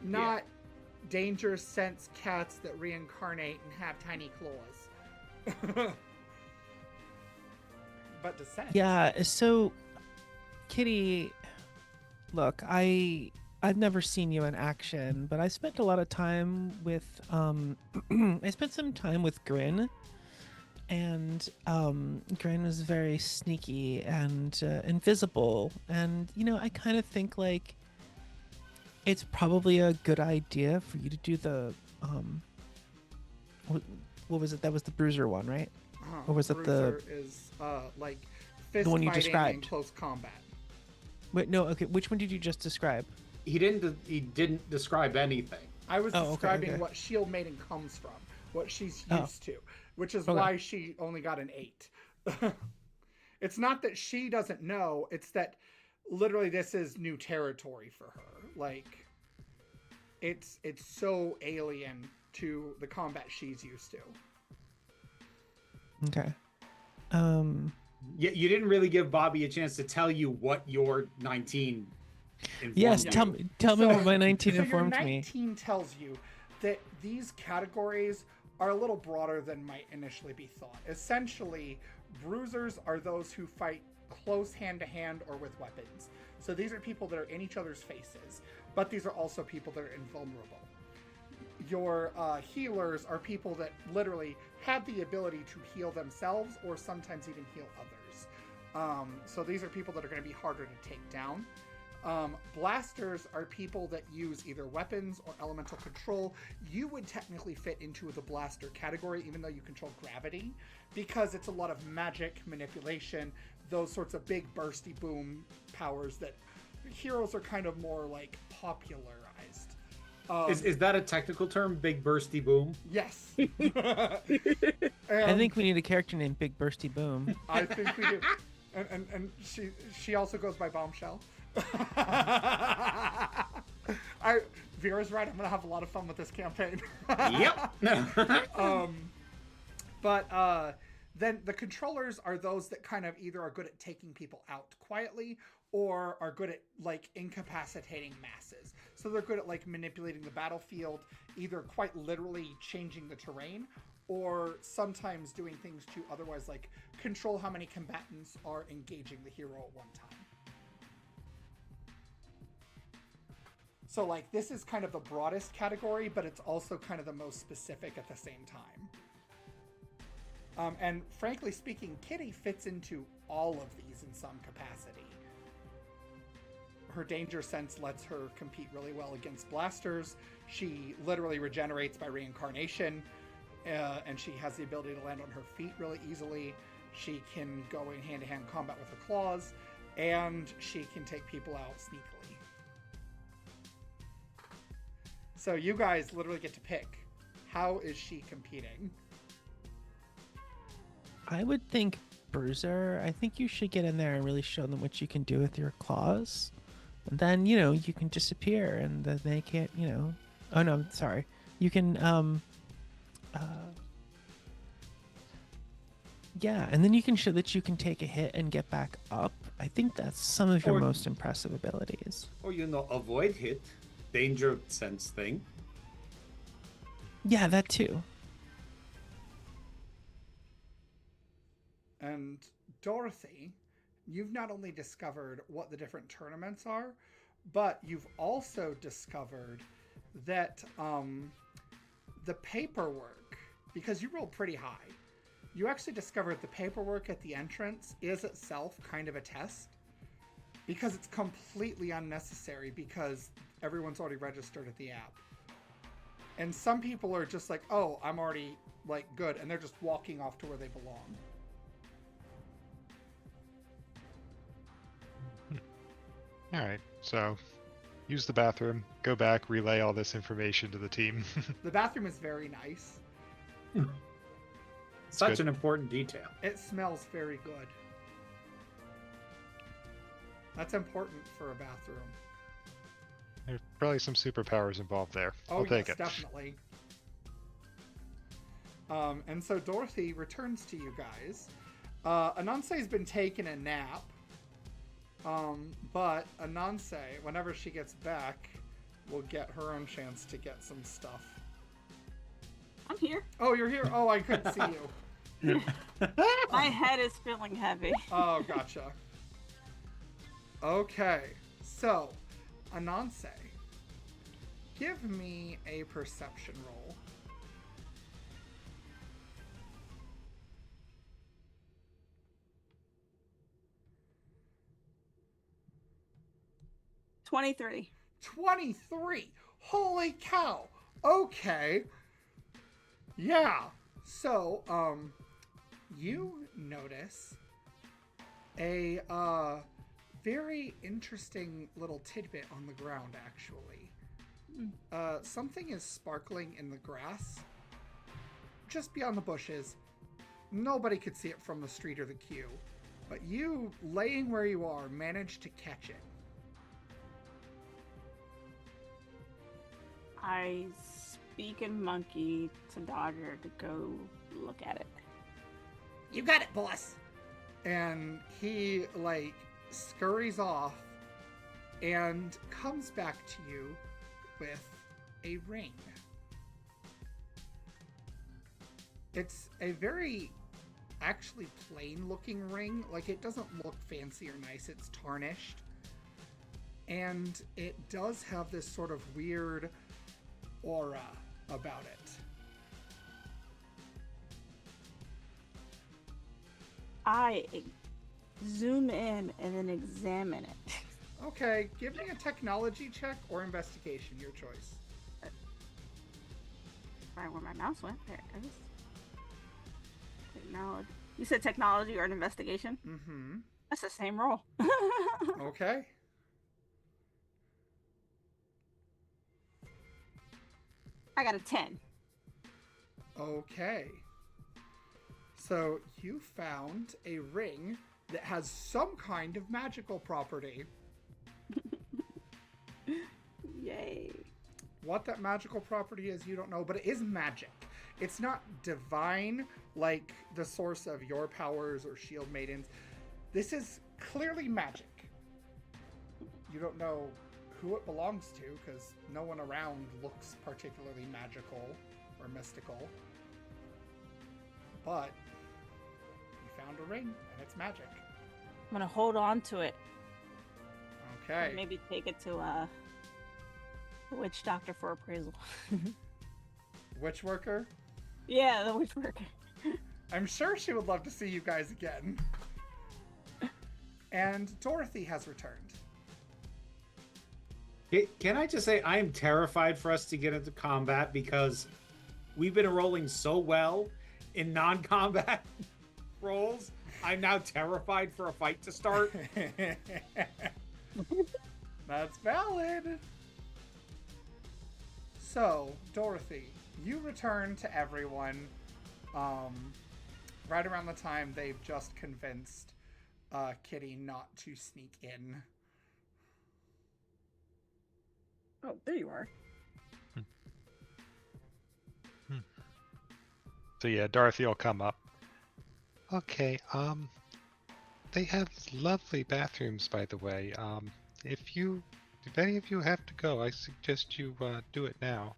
Not danger sense cats that reincarnate and have tiny claws. But Descent. Yeah. So, Kitty, look, I've never seen you in action, but I spent a lot of time with I spent some time with Grin, and Grin was very sneaky and invisible, and you know, I kind of think like it's probably a good idea for you to do the what was it? That was the Bruiser one, right? Or was it the- Bruiser is like fist one you fighting in described? close combat. Wait, no. Okay, which one did you just describe? He didn't describe anything. I was Oh, okay, describing okay. what Shield Maiden comes from, what she's Oh. used to, which is Okay. why she only got an 8. It's not that she doesn't know, it's that literally this is new territory for her. Like, it's so alien to the combat she's used to. Okay. You didn't really give Bobby a chance to tell you what your 19 informed Yes, you. tell me So- what my 19 So your informed me. 19 tells you that these categories are a little broader than might initially be thought. Essentially, bruisers are those who fight close hand-to-hand or with weapons. So these are people that are in each other's faces, but these are also people that are invulnerable. Your healers are people that literally have the ability to heal themselves or sometimes even heal others. So these are people that are going to be harder to take down. Blasters are people that use either weapons or elemental control. You would technically fit into the blaster category, even though you control gravity, because it's a lot of magic, manipulation, those sorts of big bursty boom powers that heroes are kind of more like popularized. Is that a technical term? Big bursty boom? Yes. I think we need a character named Big Bursty Boom. I think we do. And she also goes by Bombshell. Vera's right. I'm gonna have a lot of fun with this campaign. Yep. But then the controllers are those that kind of either are good at taking people out quietly or are good at like incapacitating masses. So they're good at like manipulating the battlefield, either quite literally changing the terrain or sometimes doing things to otherwise like control how many combatants are engaging the hero at one time. So like this is kind of the broadest category, but it's also kind of the most specific at the same time. And frankly speaking, Kitty fits into all of these in some capacity. Her danger sense lets her compete really well against blasters. She literally regenerates by reincarnation, and she has the ability to land on her feet really easily. She can go in hand-to-hand combat with her claws, and she can take people out sneakily. So you guys literally get to pick. How is she competing? I would think Bruiser. I think you should get in there and really show them what you can do with your claws. And then, you can disappear and then they can't, Oh, no, I'm sorry. You can, yeah, and then you can show that you can take a hit and get back up. I think that's some of your most impressive abilities. Or, avoid hit. Danger sense thing. Yeah, that too. And Dorothy, you've not only discovered what the different tournaments are, but you've also discovered that the paperwork, because you rolled pretty high, you actually discovered the paperwork at the entrance is itself kind of a test, because it's completely unnecessary because everyone's already registered at the app. And some people are just like, oh, I'm already like good, and they're just walking off to where they belong. All right, so use the bathroom, go back, relay all this information to the team. The bathroom is very nice. Such good. an important detail. It smells very good. That's important for a bathroom. There's probably some superpowers involved there. Oh, I'll take yes, it. definitely. And so Dorothy returns to you guys. Ananse's been taking a nap. But Ananse, whenever she gets back, will get her own chance to get some stuff. I'm here. Oh, you're here? Oh, I couldn't see you. My head is feeling heavy. Oh, gotcha. Okay, so, Ananse, give me a perception roll. $23. 23. Holy cow. Okay. Yeah. So, you notice a very interesting little tidbit on the ground, actually. Something is sparkling in the grass just beyond the bushes. Nobody could see it from the street or the queue, but you, laying where you are, managed to catch it. I speak in monkey to Dodger to go look at it. You got it, boss. And he, like, scurries off and comes back to you with a ring. It's a very actually plain looking ring. Like, it doesn't look fancy or nice. It's tarnished. And it does have this sort of weird aura about it. I zoom in and then examine it. Okay, give me a technology check or investigation, your choice. Right where my mouse went. There it goes. Technology. You said technology or an investigation? Mm-hmm. That's the same roll. Okay. I got a 10. Okay. So you found a ring that has some kind of magical property. Yay. What that magical property is, you don't know, but it is magic. It's not divine like the source of your powers or shield maidens. This is clearly magic. You don't know who it belongs to because no one around looks particularly magical or mystical. But you found a ring and it's magic. I'm gonna hold on to it. Okay. And maybe take it to a witch doctor for appraisal. Witch worker? Yeah, the witch worker. I'm sure she would love to see you guys again. And Dorothy has returned. Can I just say I am terrified for us to get into combat because we've been rolling so well in non-combat roles. I'm now terrified for a fight to start. That's valid. So, Dorothy, you return to everyone right around the time they've just convinced Kitty not to sneak in. Oh, there you are. So yeah, Dorothy will come up. Okay, they have lovely bathrooms, by the way. If any of you have to go, I suggest you do it now.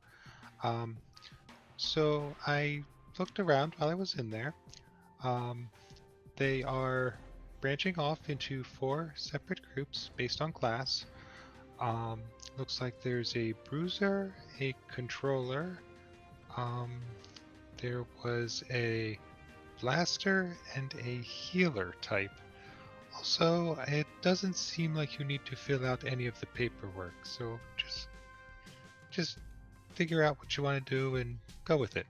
So I looked around while I was in there. They are branching off into 4 separate groups based on class. Looks like there's a bruiser, a controller, there was a blaster, and a healer type. Also, it doesn't seem like you need to fill out any of the paperwork, so just figure out what you want to do and go with it.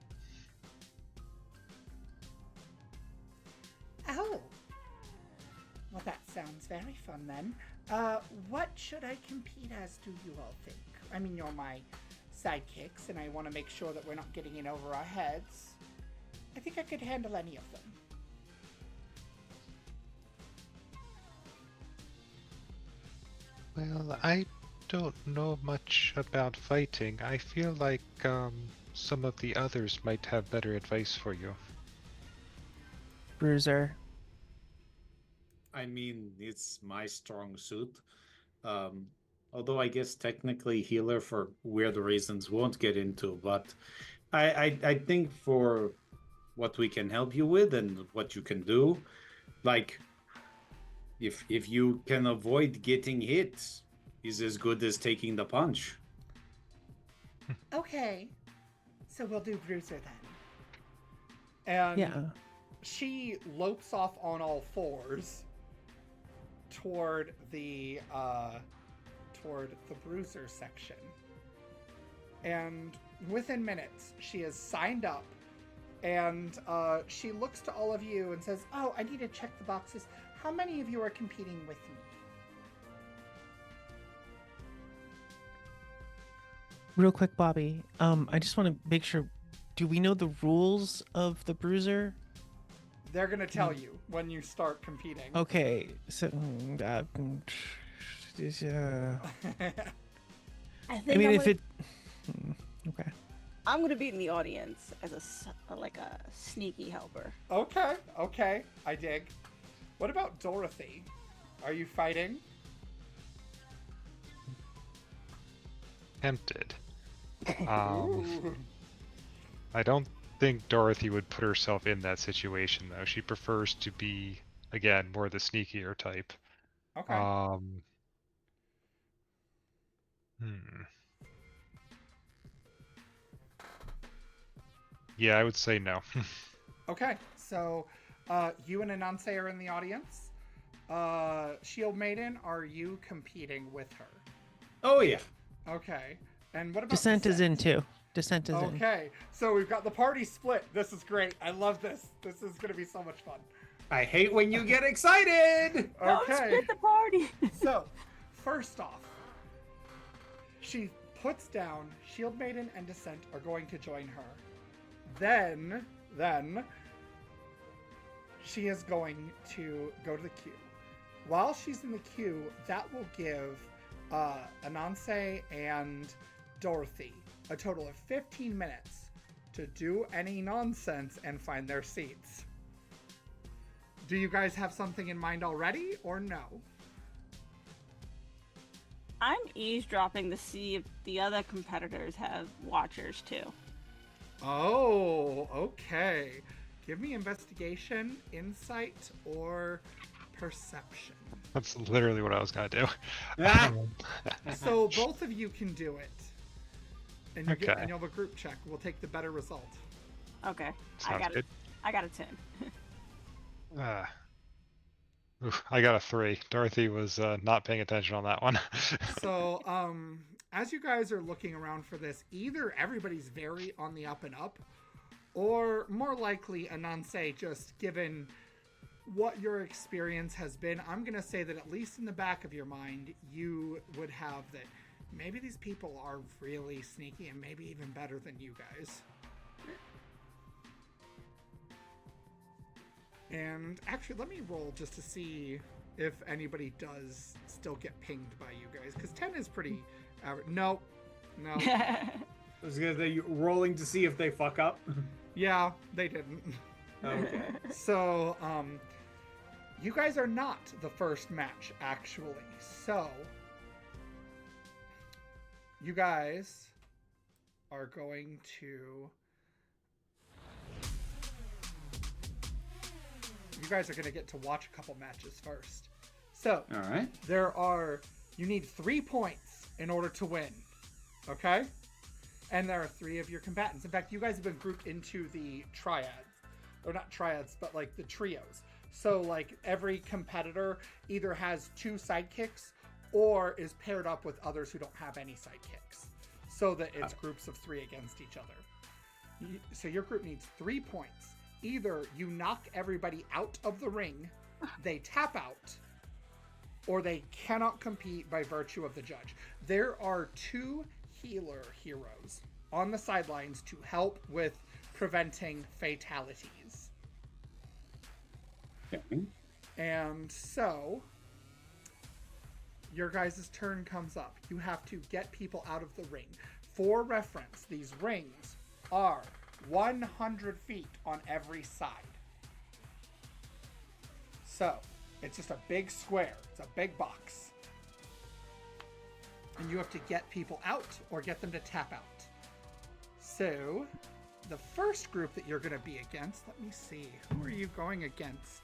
Oh. Well, that sounds very fun then. What should I compete as, do you all think? I mean, you're my sidekicks, and I want to make sure that we're not getting in over our heads. I think I could handle any of them. Well, I don't know much about fighting. I feel like some of the others might have better advice for you. Bruiser. I mean, it's my strong suit. Although I guess technically healer for weird reasons won't get into, but I think for what we can help you with and what you can do, like if you can avoid getting hit, is as good as taking the punch. Okay. So we'll do Bruiser then. And Yeah. she lopes off on all 4s toward the bruiser section. And within minutes, she is signed up, and she looks to all of you and says, "Oh, I need to check the boxes. How many of you are competing with me?" Real quick, Bobby. I just want to make sure. Do we know the rules of the bruiser? They're gonna tell you when you start competing. Okay, so I think I mean, I'm if gonna, it. Okay. I'm gonna be in the audience as a sneaky helper. Okay, I dig. What about Dorothy? Are you fighting? Tempted. Ooh. I don't think Dorothy would put herself in that situation, though. She prefers to be, again, more the sneakier type. Okay. Yeah, I would say no. Okay, so you and Ananse are in the audience. Shield Maiden, are you competing with her? Oh yeah. Okay. And what about Descent is in too. Descent is in. Okay, so we've got the party split. This is great. I love this. This is going to be so much fun. I hate when you get excited. Don't Okay. split the party. So, first off, she puts down Shield Maiden and Descent are going to join her. Then she is going to go to the queue. While she's in the queue, that will give Ananse and Dorothy a total of 15 minutes to do any nonsense and find their seats. Do you guys have something in mind already, or no? I'm eavesdropping to see if the other competitors have watchers too. Oh, okay. Give me investigation, insight, or perception. That's literally what I was going to do. Ah. So both of you can do it. And you Okay. and you'll have a group check. We'll take the better result. Okay, Sounds good. I got a 10. I got a 3. Dorothy was not paying attention on that one. So, as you guys are looking around for this, either everybody's very on the up and up, or more likely Ananse, just given what your experience has been, I'm going to say that at least in the back of your mind, you would have that maybe these people are really sneaky and maybe even better than you guys. And actually, let me roll just to see if anybody does still get pinged by you guys, because 10 is pretty average. No. I was gonna say, you rolling to see if they fuck up. Yeah, they didn't. Okay. So, you guys are not the first match, actually. So, you guys are going to... You guys are going to get to watch a couple matches first. So, All right. you need 3 points in order to win. Okay? And there are 3 of your combatants. In fact, you guys have been grouped into the triads. Or not triads, but like the trios. So like every competitor either has 2 sidekicks or is paired up with others who don't have any sidekicks. So that it's groups of 3 against each other. So your group needs 3 points. Either you knock everybody out of the ring, they tap out, or they cannot compete by virtue of the judge. There are 2 healer heroes on the sidelines to help with preventing fatalities. Okay. And so, your guys' turn comes up. You have to get people out of the ring. For reference, these rings are 100 feet on every side. So, it's just a big square. It's a big box. And you have to get people out or get them to tap out. So, the first group that you're going to be against, let me see. Who are you going against?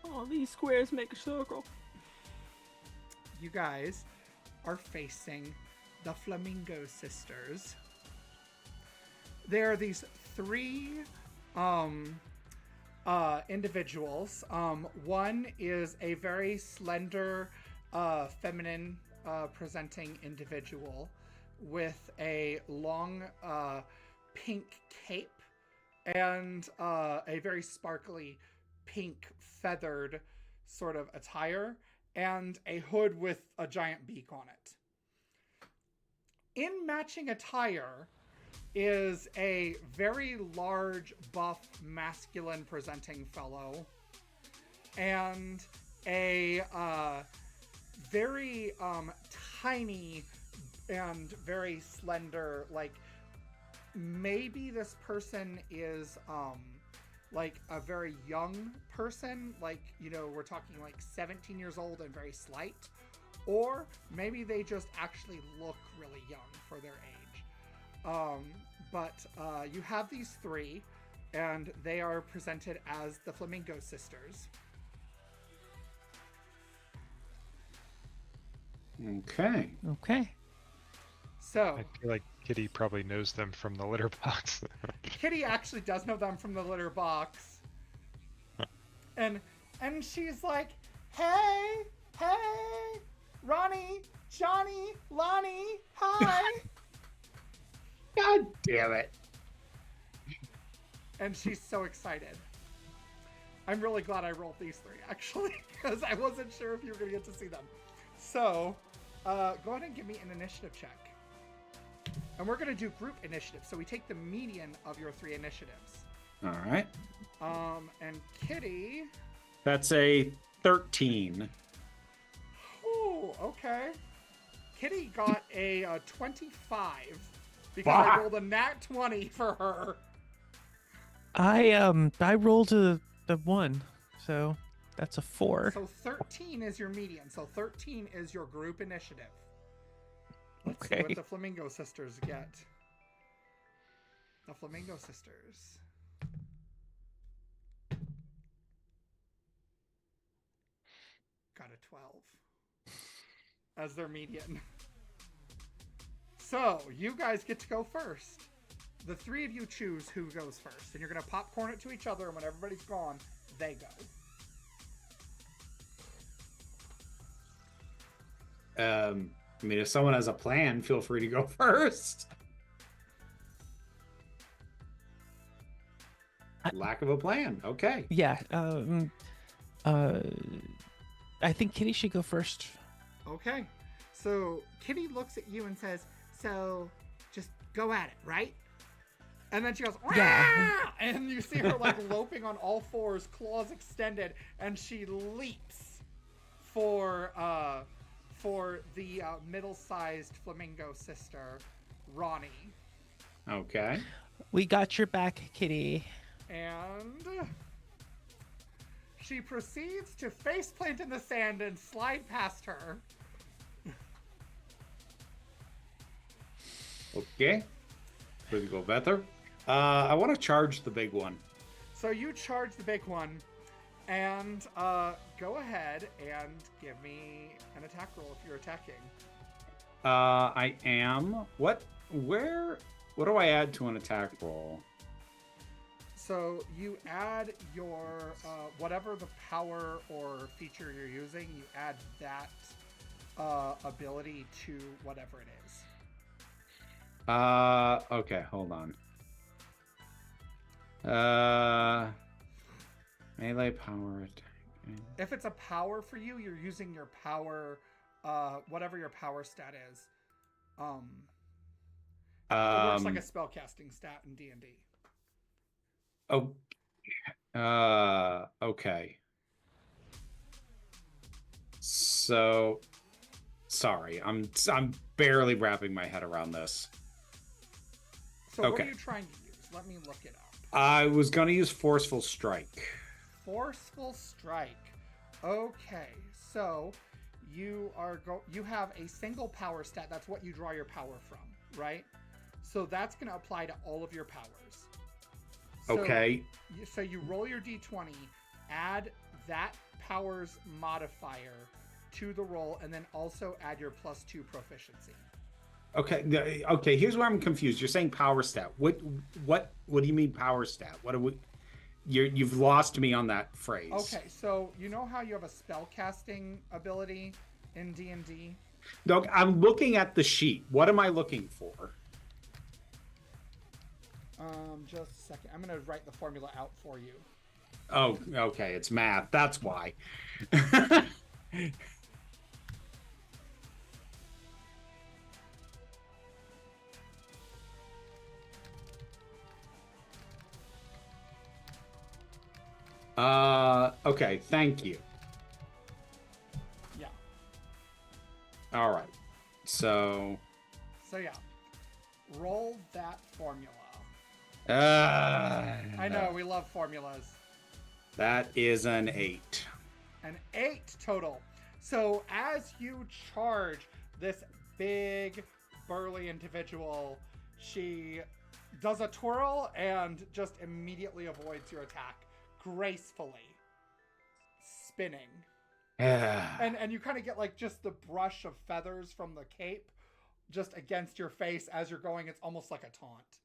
All these squares make a circle. You guys are facing the Flamingo Sisters. There are these 3 individuals. One is a very slender, feminine presenting individual with a long pink cape and a very sparkly pink feathered sort of attire and a hood with a giant beak on it. In matching attire is a very large, buff, masculine presenting fellow and a very tiny and very slender, like maybe this person is like a very young person, like, you know, we're talking like 17 years old and very slight, or maybe they just actually look really young for their age. But you have these three, and they are presented as the Flamingo Sisters. Okay. Okay. So I feel like Kitty probably knows them from the litter box. Kitty actually does know them from the litter box. And she's like, hey, Ronnie, Johnny, Lonnie, hi. God damn it. And she's so excited. I'm really glad I rolled these three, actually, because I wasn't sure if you were going to get to see them. So, go ahead and give me an initiative check. And we're going to do group initiative, so we take the median of your three initiatives. All right. And Kitty... That's a 13. Ooh, okay. Kitty got a 25 because I rolled a nat 20 for her. I rolled a 1, so that's a 4. So 13 is your median. So 13 is your group initiative. Let's see Okay. what the Flamingo Sisters get. The Flamingo Sisters. Got a 12 as their median. So you guys get to go first. The three of you choose who goes first, and you're gonna popcorn it to each other, and when everybody's gone, they go. I mean, if someone has a plan, feel free to go first. Lack of a plan. Okay. Yeah. I think Kitty should go first. Okay. So Kitty looks at you and says, so just go at it, right? And then she goes, "Wah!" Yeah. And you see her like loping on all fours, claws extended, and she leaps for the middle-sized flamingo sister, Ronnie. Okay. We got your back, Kitty. And she proceeds to faceplant in the sand and slide past her. Okay. Pretty go better. I want to charge the big one. So you charge the big one, and go ahead and give me an attack roll if you're attacking. I am. What do I add to an attack roll? So you add your whatever the power or feature you're using, you add that ability to whatever it is. Okay, hold on. Melee power attack. If it's a power for you, you're using your power, whatever your power stat is. It works like a spellcasting stat in D&D. Oh, okay. So, sorry, I'm barely wrapping my head around this. So what Okay. are you trying to use? Let me look it up. I was gonna use Forceful Strike. Forceful Strike. Okay, so you have a single power stat. That's what you draw your power from, right? So that's going to apply to all of your powers. So, Okay. So you roll your d20, add that power's modifier to the roll, and then also add your +2 proficiency. Okay. Okay. Here's where I'm confused. You're saying power stat. What do you mean power stat? What are we? You've lost me on that phrase. Okay, so you know how you have a spellcasting ability in D&D? Doug, I'm looking at the sheet. What am I looking for? Just a second. I'm going to write the formula out for you. Oh, okay. It's math. That's why. Okay. Thank you. Yeah. All right. So So yeah, roll that formula. I know, we love formulas. That is an 8. An 8 total. So as you charge this big, burly individual, she does a twirl and just immediately avoids your attack, gracefully spinning. And you kind of get like just the brush of feathers from the cape just against your face as you're going. It's almost like a taunt.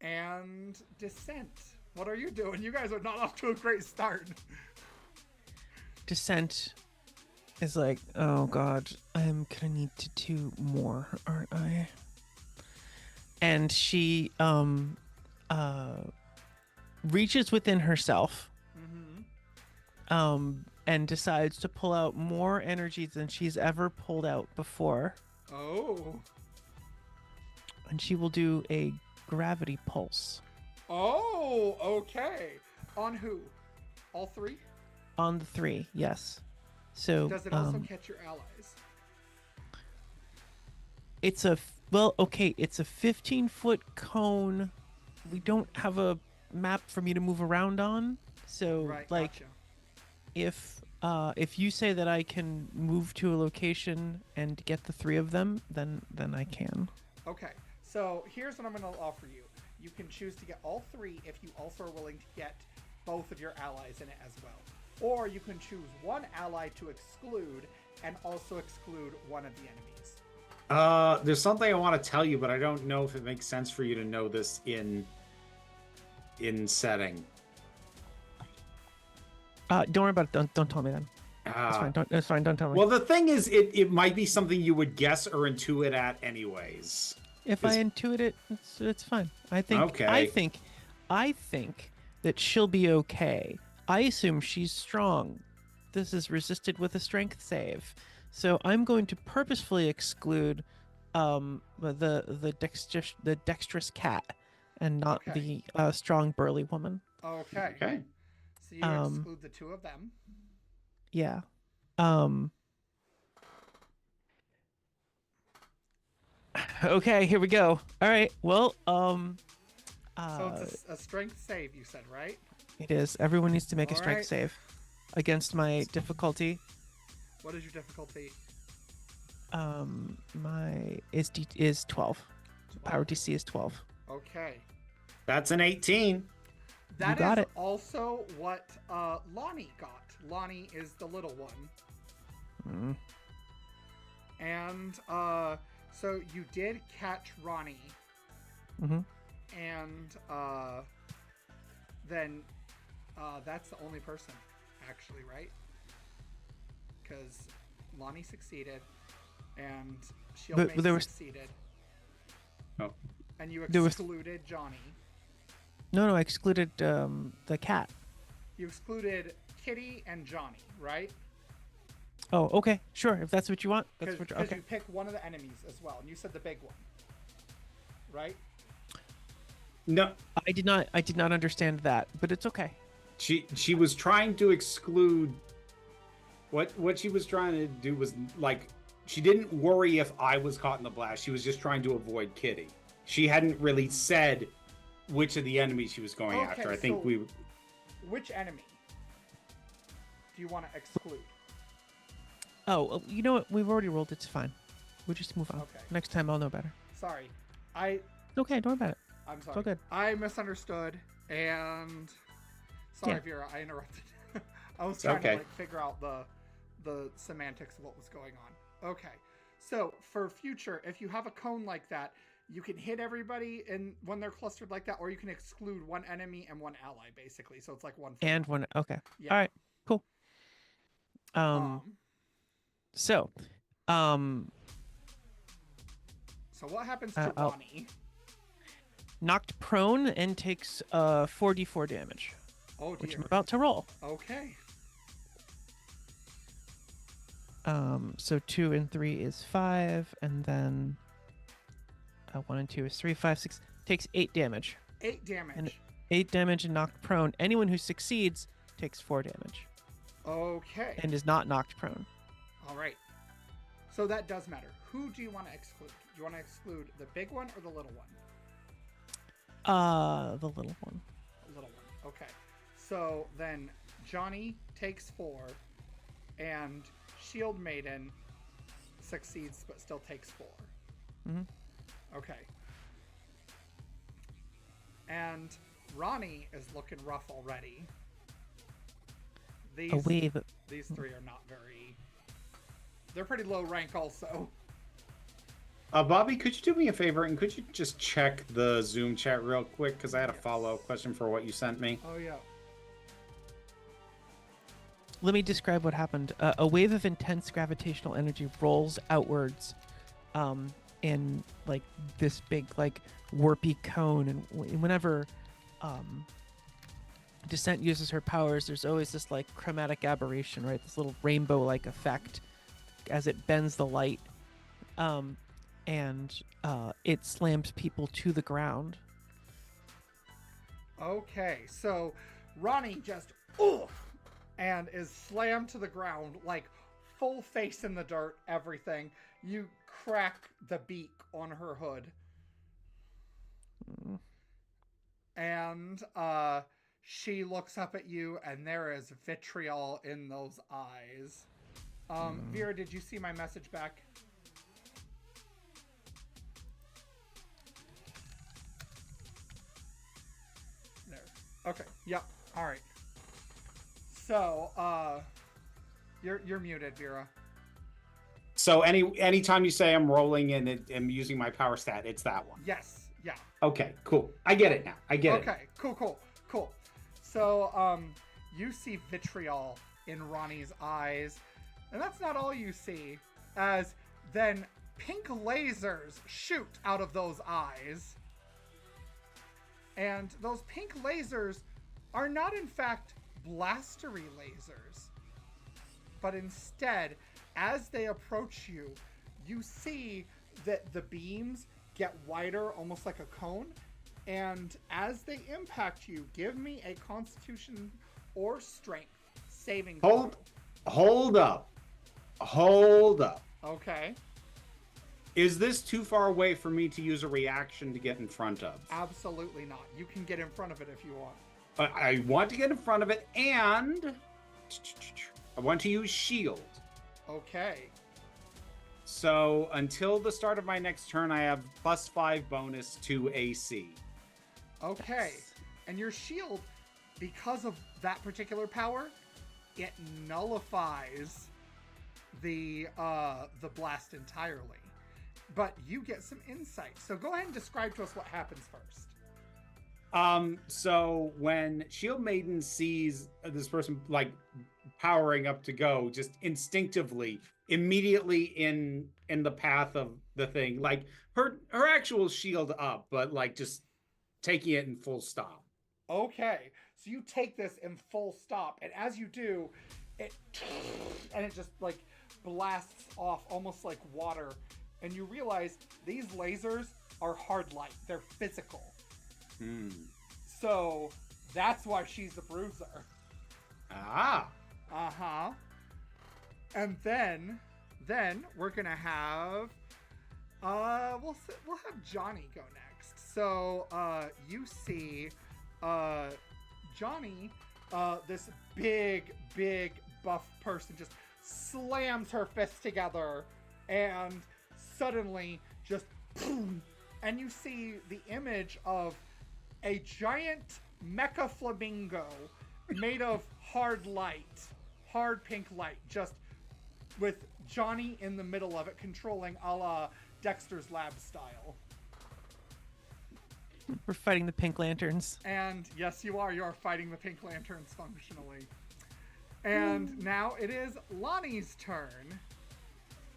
And Descent. What are you doing? You guys are not off to a great start. Descent is like, oh god, I'm gonna need to do more, aren't I? And she reaches within herself, and decides to pull out more energy than she's ever pulled out before. Oh. And she will do a gravity pulse. Oh, okay. On who? All 3? On the 3, yes. So does it also catch your allies? It's a 15-foot cone. We don't have a map for me to move around on, so Right, like gotcha. if you say that I can move to a location and get the 3 of them, then I can. Okay, so here's what I'm going to offer you. You can choose to get all 3 if you also are willing to get both of your allies in it as well. Or you can choose one ally to exclude and also exclude one of the enemies. There's something I want to tell you, but I don't know if it makes sense for you to know this in setting. Don't worry about it. Don't tell me then. It's fine. It's fine. Don't tell me. Well, the thing is, it might be something you would guess or intuit at anyways. If I intuit it, it's fine. I think. Okay. I think that she'll be okay. I assume she's strong. This is resisted with a strength save, so I'm going to purposefully exclude the dexterous cat and not the strong burly woman. Okay. Okay. So you exclude the 2 of them. Yeah. Okay, here we go. All right. Well, so it's a strength save, you said, right? it is. Everyone needs to make a strength right. save against my difficulty. What is your difficulty? My is 12. Power DC is 12. Okay. That's an 18. That got is it. also what Lonnie got. Lonnie is the little one. And so you did catch Ronnie. And then that's the only person, actually, right? Because Lonnie succeeded, and Shieldmate succeeded. Oh. And you excluded Johnny. No, I excluded the cat. You excluded Kitty and Johnny, right? Oh, okay, sure. If that's what you want, that's what. Because Okay. you picked one of the enemies as well, and you said the big one, right? No, I did not understand that, but it's okay. she was trying to exclude. What she was trying to do was like she didn't worry if I was caught in the blast. She was just trying to avoid Kitty. She hadn't really said which of the enemies she was going after. I think so which enemy do you want to exclude? Oh, you know what? We've already rolled. It's fine. We'll just move on. Okay. Next time I'll know better. Sorry, Okay, don't worry about it. I'm sorry. It's all good. I misunderstood, and sorry, Yeah. Vera, I interrupted. I was trying to figure out the semantics of what was going on. Okay, so for future, if you have a cone like that, you can hit everybody when they're clustered like that, or you can exclude one enemy and one ally, basically. So it's like one. And one. Okay. Yeah. All right. Cool. So what happens to Ronnie? Knocked prone and takes 4d4 damage. Oh dear. Which I'm about to roll. Okay. So 2 and 3 is 5, and then 1 and 2 is 3, 5, 6. Takes 8 damage. 8 damage. And 8 damage and knocked prone. Anyone who succeeds takes 4 damage. Okay. And is not knocked prone. All right. So that does matter. Who do you want to exclude? Do you want to exclude the big one or the little one? The little one. Little one. Okay. So then Johnny takes 4, and Shield Maiden succeeds but still takes 4. Mm-hmm. Okay. And Ronnie is looking rough already. These 3 are not very... They're pretty low rank also. Bobby, could you do me a favor and could you just check the Zoom chat real quick? Because I had a follow-up question for what you sent me. Oh, yeah. Let me describe what happened. A wave of intense gravitational energy rolls outwards in like this big like warpy cone, and whenever Descent uses her powers, there's always this like chromatic aberration, right? This little rainbow-like effect as it bends the light, and it slams people to the ground. Okay, so Ronnie just and is slammed to the ground, like full face in the dirt, everything. You crack the beak on her hood. And she looks up at you, and there is vitriol in those eyes. Vera, did you see my message back? There. Okay. Yep. All right. So, you're muted, Vera. So anytime you say I'm rolling and I'm using my power stat, it's that one. Yes. Yeah. Okay, cool. I get it now. I get it. Okay, cool. So, you see vitriol in Ronnie's eyes, and that's not all you see, as then pink lasers shoot out of those eyes. And those pink lasers are not, in fact, blastery lasers, but instead, as they approach you, you see that the beams get wider, almost like a cone, and as they impact you, give me a Constitution or Strength saving throw. Hold up. Okay. Is this too far away for me to use a reaction to get in front of? Absolutely not. You can get in front of it if you want. I want to get in front of it, and I want to use shield. Okay. So until the start of my next turn, I have +5 bonus to AC. Okay. Yes. And your shield, because of that particular power, it nullifies the blast entirely. But you get some insight. So go ahead and describe to us what happens first. So when Shield Maiden sees this person like powering up to go, just instinctively, immediately in the path of the thing, like her actual shield up, but like just taking it in full stop. Okay, so you take this in full stop, and as you do, it just like blasts off almost like water, and you realize these lasers are hard light. They're physical. So that's why she's the bruiser. Ah. Uh-huh. And then we're gonna have we'll have Johnny go next. So you see Johnny, this big buff person just slams her fists together, and suddenly just boom, and you see the image of a giant mecha flamingo made of hard pink light, just with Johnny in the middle of it, controlling a la Dexter's Lab style. We're fighting the Pink Lanterns. And yes, you are fighting the Pink Lanterns functionally. And now it is Lonnie's turn.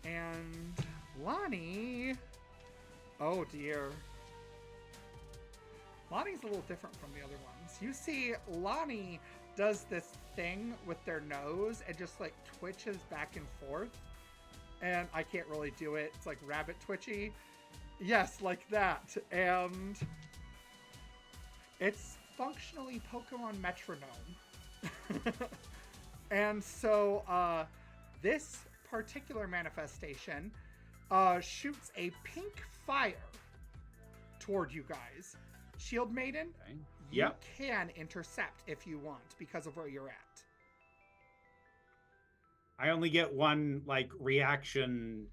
And Lonnie... Oh dear. Lonnie's a little different from the other ones. You see, Lonnie does this thing with their nose and just like twitches back and forth. And I can't really do it. It's like rabbit twitchy. Yes, like that. And it's functionally Pokemon metronome. And so this particular manifestation shoots a pink fire toward you guys. Shield Maiden, Okay. you Yep. can intercept if you want because of where you're at. I only get one like reaction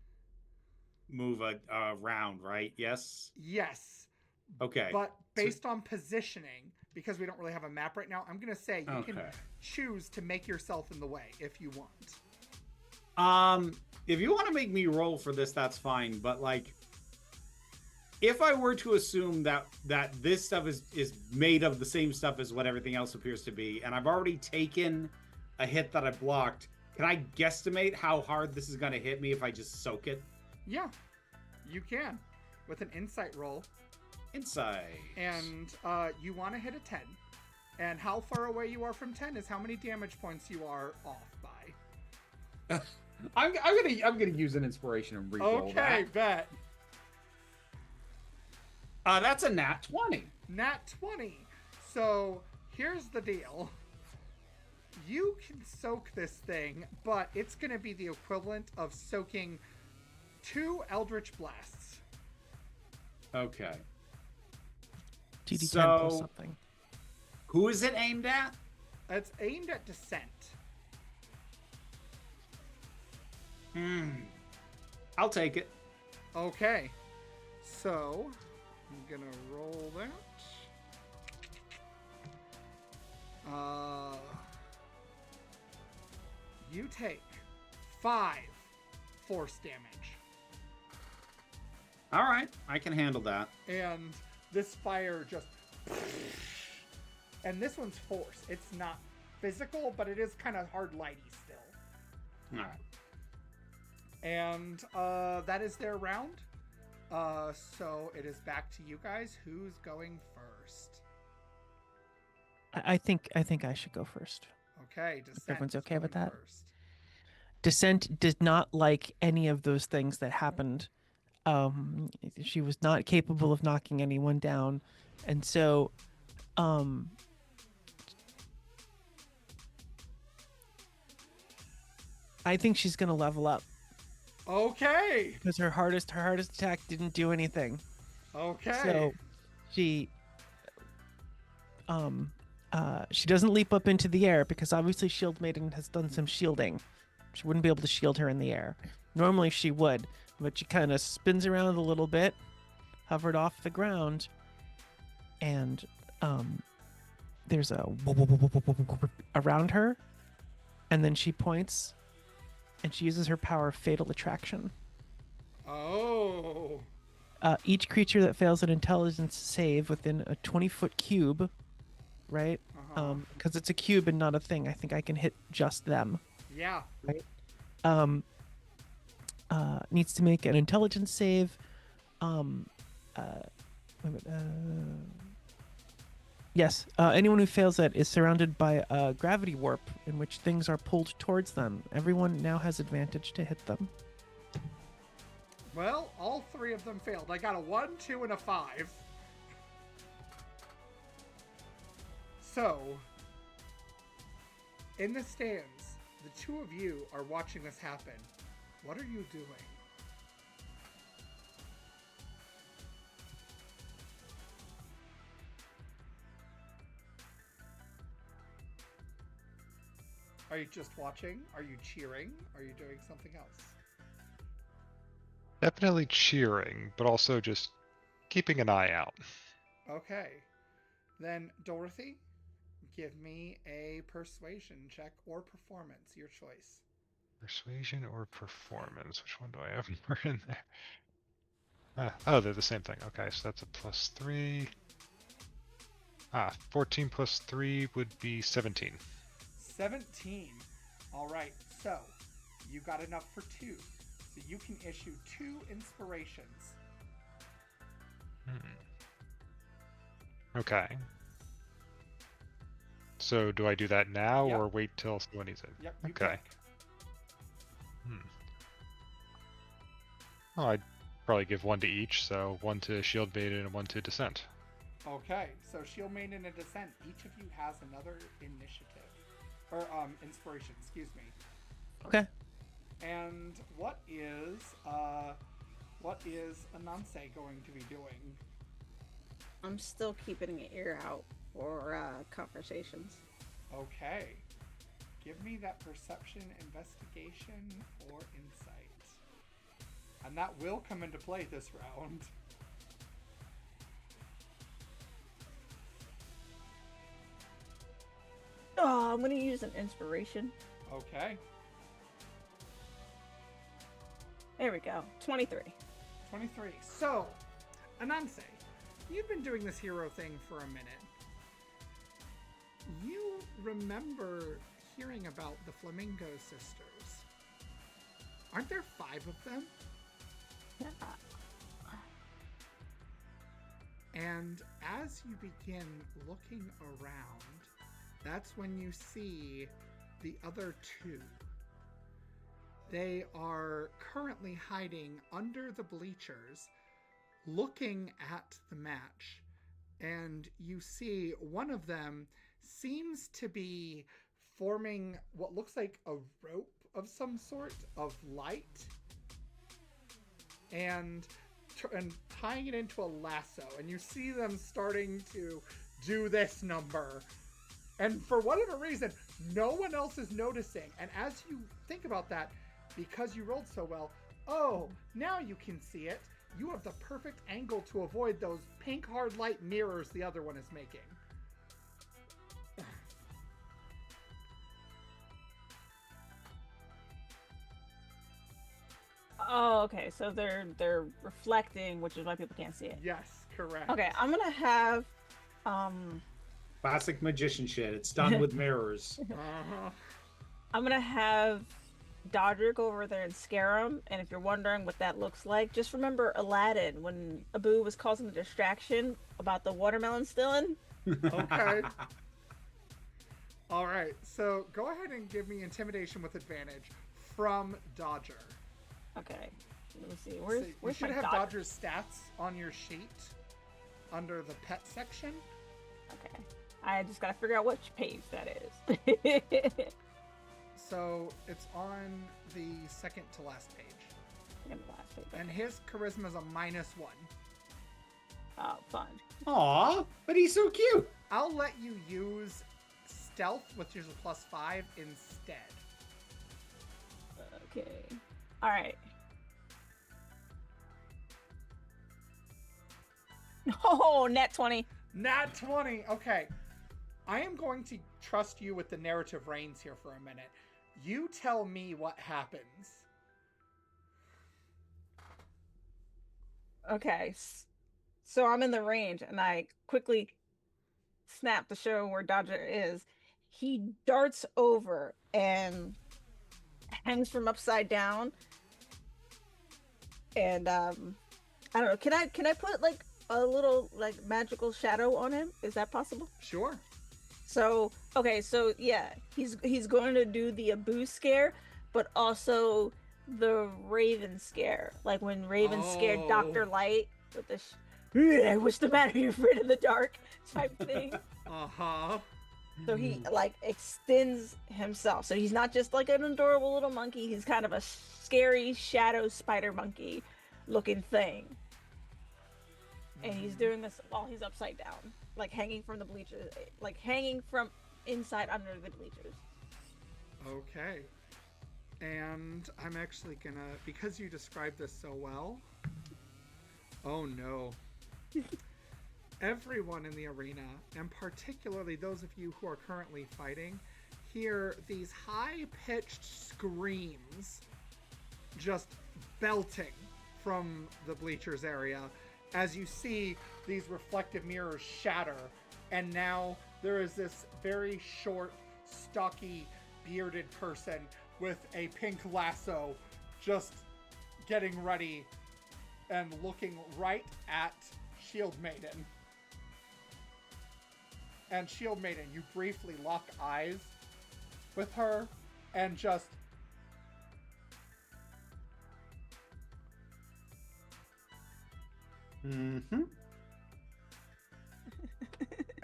move a round, right? Yes. Yes, Okay. but based on positioning, because we don't really have a map right now, I'm going to say you can Okay. choose to make yourself in the way if you want. If you want to make me roll for this, that's fine. But like, if I were to assume that this stuff is made of the same stuff as what everything else appears to be, and I've already taken a hit that I blocked, can I guesstimate how hard this is going to hit me if I just soak it? Yeah, you can with an insight roll. Insight. And you want to hit a 10. And how far away you are from 10 is how many damage points you are off by. I'm gonna use an inspiration and re-roll Okay, that. bet. That's a nat 20. Nat 20. So here's the deal. You can soak this thing, but it's going to be the equivalent of soaking 2 Eldritch Blasts. Okay. TD10 So- plus something. Who is it aimed at? It's aimed at Descent. I'll take it. Okay. So, I'm going to roll that. You take 5 force damage. All right, I can handle that. And this fire just... And this one's force. It's not physical, but it is kind of hard lighty still. All right. And that is their round. So it is back to you guys. Who's going first? I think I should go first. Okay, Descent. everyone's is okay with going that? First. Descent did not like any of those things that happened. She was not capable of knocking anyone down, and so I think she's gonna level up Okay. because her hardest attack didn't do anything. Okay. So she doesn't leap up into the air because obviously Shield Maiden has done some shielding. She wouldn't be able to shield her in the air. Normally she would, but she kind of spins around a little bit, hovered off the ground, and there's a around her, and then she points, and she uses her power of Fatal Attraction. Oh. Each creature that fails an intelligence save within a 20-foot cube, right? Uh-huh. Because it's a cube and not a thing. I think I can hit just them. Yeah. Needs to make an intelligence save. Yes. Anyone who fails that is surrounded by a gravity warp in which things are pulled towards them. Everyone now has advantage to hit them. Well, all 3 of them failed. I got a 1, 2, and a 5. So, in the stands, the 2 of you are watching this happen. What are you doing? Are you just watching? Are you cheering? Are you doing something else? Definitely cheering, but also just keeping an eye out. Okay. Then, Dorothy, give me a persuasion check or performance, your choice. Persuasion or performance? Which one do I have more in there? Oh, they're the same thing. Okay, so that's a +3. 14 plus 3 would be 17. 17. All right. So, you got enough for 2. So you can issue 2 inspirations. Okay. So do I do that now Yep. or wait till someone needs it? Yep. You Okay. pick. Oh, I'd probably give 1 to each, so 1 to Shield Maiden and 1 to Descent. Okay. So Shield Maiden and Descent. Each of you has another initiative. Or inspiration, excuse me. Okay. And what is Ananse going to be doing? I'm still keeping an ear out for conversations. Okay. Give me that perception, investigation, or insight. And that will come into play this round. Oh, I'm going to use an inspiration. Okay. There we go. 23. 23. So, Ananse, you've been doing this hero thing for a minute. You remember hearing about the Flamingo sisters. Aren't there 5 of them? Yeah. And as you begin looking around, that's when you see the other 2. They are currently hiding under the bleachers, looking at the match. And you see one of them seems to be forming what looks like a rope of some sort of light and tying it into a lasso. And you see them starting to do this number. And for whatever reason, no one else is noticing. And as you think about that, because you rolled so well, oh, now you can see it. You have the perfect angle to avoid those pink hard light mirrors the other one is making. Oh, okay. So they're reflecting, which is why people can't see it. Yes, correct. Okay, I'm gonna have Classic magician shit. It's done with mirrors. Uh-huh. I'm gonna have Dodger go over there and scare him. And if you're wondering what that looks like, just remember Aladdin when Abu was causing the distraction about the watermelon stealing. Okay. All right. So go ahead and give me intimidation with advantage from Dodger. Okay. Let me see. So Where's you should my have Dodger? Dodger's stats on your sheet under the pet section. Okay. I just gotta figure out which page that is. So it's on the second to last page. In the last page. And his charisma is a -1. Oh, fun. Aw, but he's so cute. I'll let you use stealth, which is a +5 instead. Okay. All right. Oh, net 20. Nat 20. Okay. I am going to trust you with the narrative reins here for a minute. You tell me what happens. Okay. So I'm in the range and I quickly snap to show where Dodger is. He darts over and hangs from upside down. And I don't know. Can I put like a little like magical shadow on him? Is that possible? Sure. So okay, so yeah, he's going to do the Abu scare, but also the Raven scare, like when Raven scared Dr. Light with the what's the matter? You're afraid of the dark type thing. Uh-huh. So he like extends himself. So he's not just like an adorable little monkey. He's kind of a scary shadow spider monkey looking thing. And he's doing this while he's upside down, like hanging from the bleachers, like hanging from inside under the bleachers. Okay. And I'm actually gonna, because you described this so well. Oh no. Everyone in the arena, and particularly those of you who are currently fighting, hear these high-pitched screams just belting from the bleachers area as you see these reflective mirrors shatter, and now there is this very short, stocky, bearded person with a pink lasso just getting ready and looking right at Shield Maiden. And Shield Maiden, you briefly lock eyes with her and just Mm-hmm.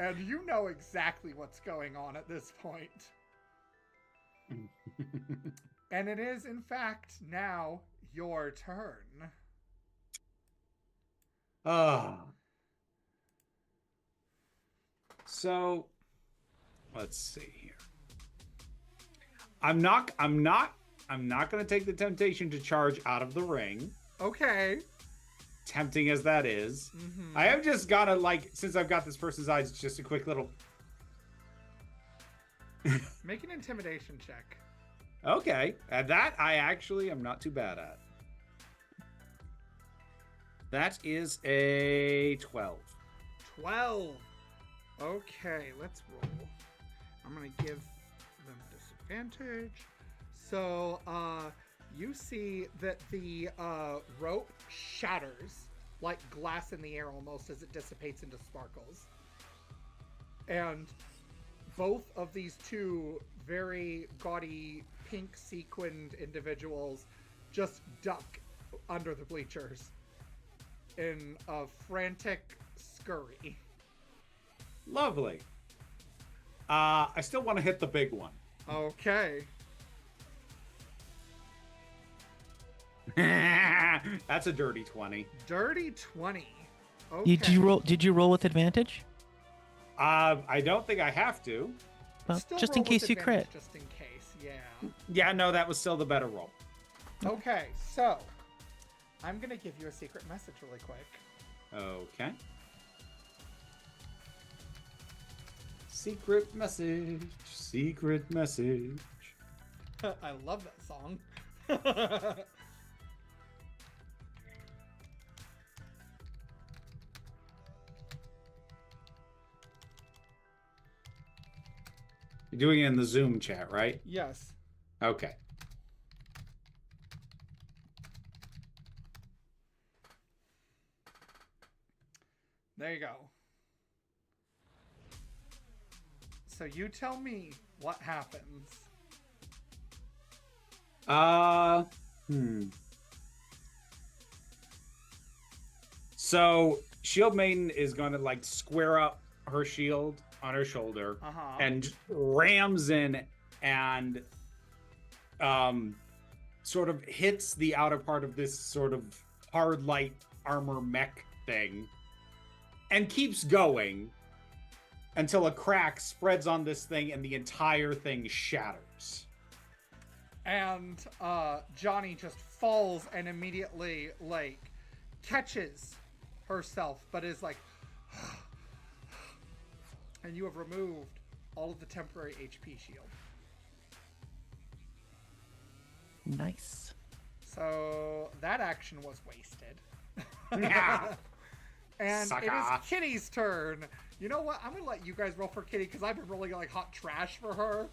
and you know exactly what's going on at this point. And it is, in fact, now your turn. Ah. So, let's see here. I'm not going to take the temptation to charge out of the ring. Okay. Tempting as that is. I have just got to, like, since I've got this person's eyes, just a quick little... Make an intimidation check. Okay. And that I actually am not too bad at. That is a 12. 12. Okay, let's roll. I'm going to give them disadvantage. So, you see that the rope shatters like glass in the air almost as it dissipates into sparkles. And both of these two very gaudy pink sequined individuals just duck under the bleachers in a frantic scurry. Lovely. I still want to hit the big one. Okay. That's a dirty 20. Dirty 20. Okay. Did you roll with advantage? I don't think I have to. Well, Still just roll in case with you crit. advantage, just in case, yeah. Yeah, no, that was still the better roll. Okay, so I'm gonna give you a secret message really quick. Okay. Secret message. Secret message. I love that song. You're doing it in the Zoom chat, right? Yes. Okay. There you go. So you tell me what happens. So Shield Maiden is going to like square up her shield on her shoulder and rams in and sort of hits the outer part of this sort of hard light armor mech thing and keeps going until a crack spreads on this thing and the entire thing shatters. And Johnny just falls and immediately like catches herself, but is like and you have removed all of the temporary HP shield. Nice. So that action was wasted. Yeah. And Sucker. it is Kitty's turn. You know what? I'm gonna let you guys roll for Kitty because I've been rolling like hot trash for her.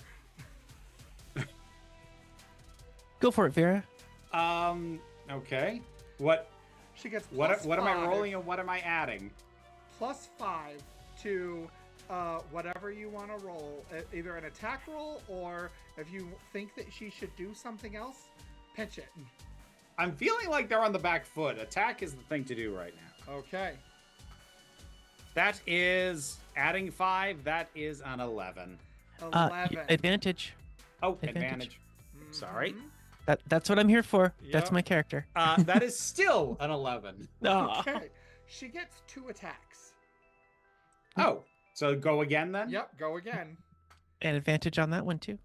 Go for it, Vera. Okay. What She gets what plus am I 5, rolling and what am I adding? plus 5 to whatever you want to roll, either an attack roll or if you think that she should do something else, pitch it. I'm feeling like they're on the back foot. Attack is the thing to do right now. Okay. That is adding 5. That is an 11. 11. Advantage. Oh, Advantage. advantage. Sorry. Mhm. That's what I'm here for. Yep. That's my character. That is still an 11. Oh. Okay. She gets 2 attacks. Oh, so go again then? Yep, go again. And advantage on that one too.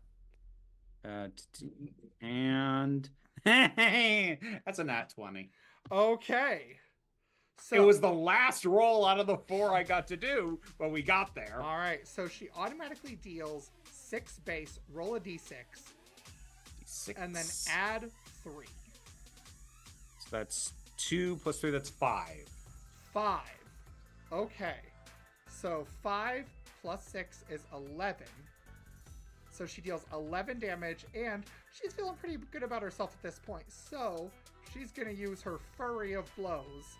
And that's a nat 20. Okay. So It was the last roll out of the 4 I got to do, but we got there. all right. So she automatically deals 6 base, roll a d6, 6. and then add 3. So that's 2 plus 3, that's 5. 5. Okay. So 5 plus 6 is 11. So she deals 11 damage, and she's feeling pretty good about herself at this point. So she's going to use her flurry of blows.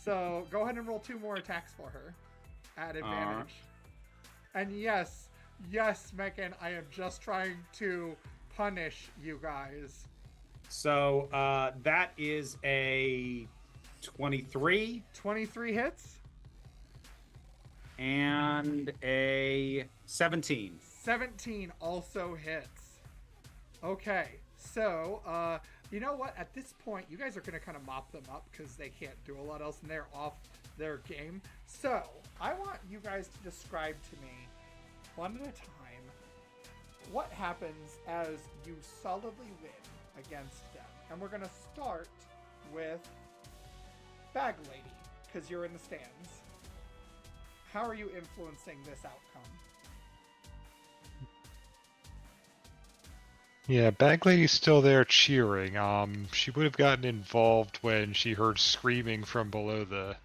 So go ahead and roll 2 more attacks for her at advantage. And yes, Megan, I am just trying to punish you guys. So that is a 23 23 hits. and a 17. 17 also hits. Okay, so You know what? At this point, you guys are going to kind of mop them up because they can't do a lot else and they're off their game. So, I want you guys to describe to me, one at a time, what happens as you solidly win against them. And we're going to start with Bag Lady, because you're in the stands. How are you influencing this outcome? Yeah, Bag Lady's still there cheering. She would have gotten involved when she heard screaming from below the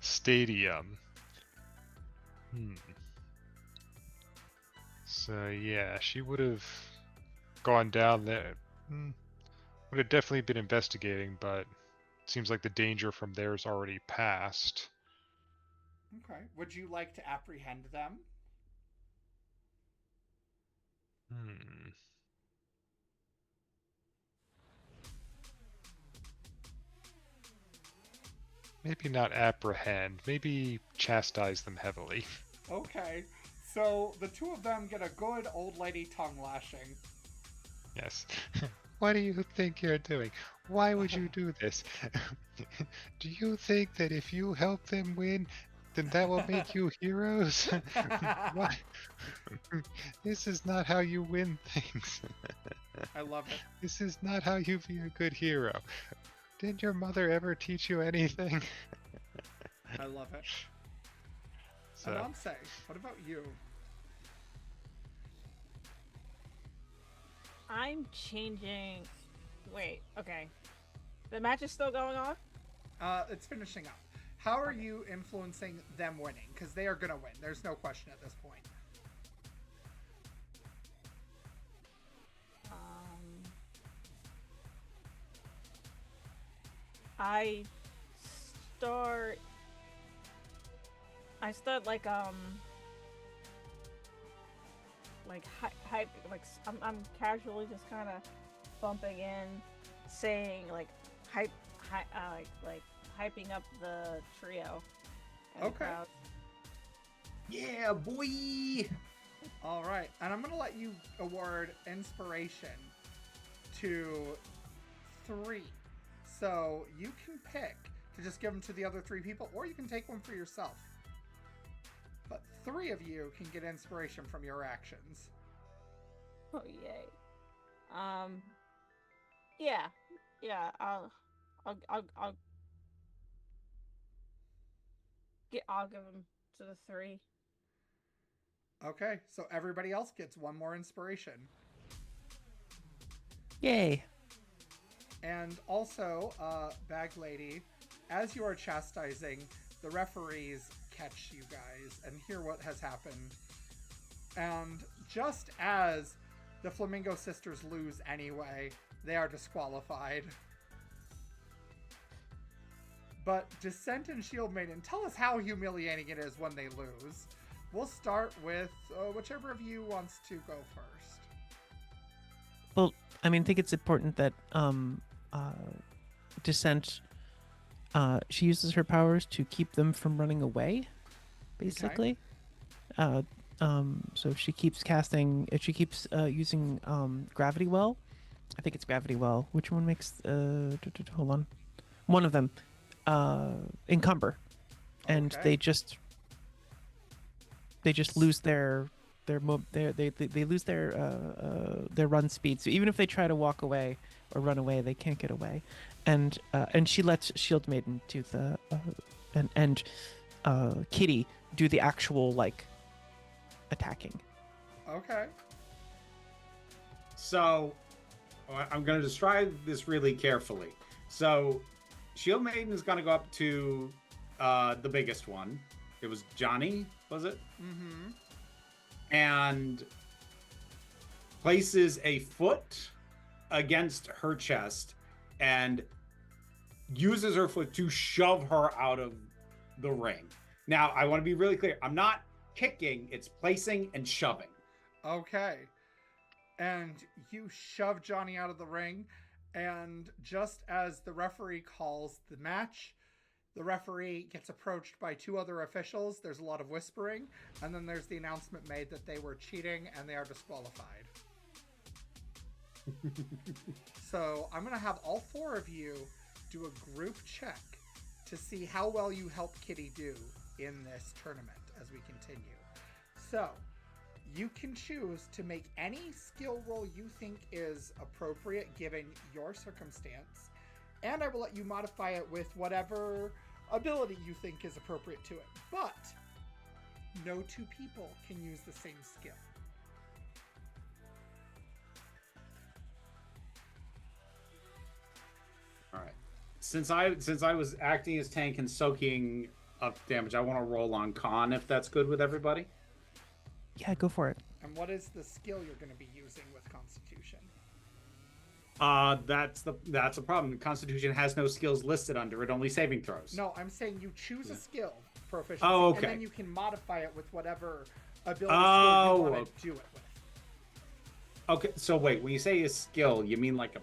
stadium. So yeah, she would have gone down there. Would have definitely been investigating, but it seems like the danger from there's already passed. Okay. Would you like to apprehend them? Maybe not apprehend, maybe chastise them heavily. Okay. So the two of them get a good old lady tongue lashing. Yes. What do you think you're doing? Why would you do this? Do you think that if you help them win, then that will make you heroes? What? This is not how you win things. I love it. This is not how you be a good hero. Didn't your mother ever teach you anything? I love it. So, Ananse, what about you? I'm changing. Wait, okay. The match is still going on? It's finishing up. How are you influencing them winning? Because they are going to win. There's no question at this point. I start like hype, like I'm casually just kind of bumping in, saying like like hyping up the trio. And Okay. the crowd. Yeah, boy. All right. And I'm going to let you award inspiration to 3. So you can pick to just give them to the other 3 people, or you can take one for yourself. But 3 of you can get inspiration from your actions. Oh yay. Yeah. I'll give them to the 3. Okay, so everybody else gets one more inspiration. Yay. And also, Bag Lady, as you are chastising, the referees catch you guys and hear what has happened. And just as the Flamingo Sisters lose anyway, they are disqualified. But Descent and Shield Maiden, tell us how humiliating it is when they lose. We'll start with whichever of you wants to go first. Well, I mean, I think it's important that Descent, she uses her powers to keep them from running away, basically. Okay. So she keeps using Gravity Well. I think it's Gravity Well. Which one makes hold on. One of them encumber. And Okay. they just lose they lose their run speed. So even if they try to walk away or run away, they can't get away. And she lets Shield Maiden do the and Kitty do the actual like attacking. Okay. So I'm going to describe this really carefully. So Shield Maiden is going to go up to the biggest one. It was Johnny, was it? Mm-hmm. And places a foot against her chest and uses her foot to shove her out of the ring. Now, I want to be really clear. I'm not kicking, it's placing and shoving. Okay. And you shove Johnny out of the ring, and just as the referee calls the match, the referee gets approached by 2 other officials. There's a lot of whispering, and then there's the announcement made that they were cheating and they are disqualified. So I'm going to have all 4 of you do a group check to see how well you help Kitty do in this tournament as we continue. So you can choose to make any skill roll you think is appropriate given your circumstance, and I will let you modify it with whatever ability you think is appropriate to it. But no 2 people can use the same skill. All right. Since I was acting as tank and soaking up damage, I want to roll on con if that's good with everybody. Yeah, go for it. And what is the skill you're going to be using with Constitution? That's a problem. Constitution has no skills listed under it, only saving throws. No, I'm saying you choose a skill proficiency, Oh, okay. and then you can modify it with whatever ability Oh, skill you want okay. to do it with. Okay, so wait, when you say a skill, you mean like a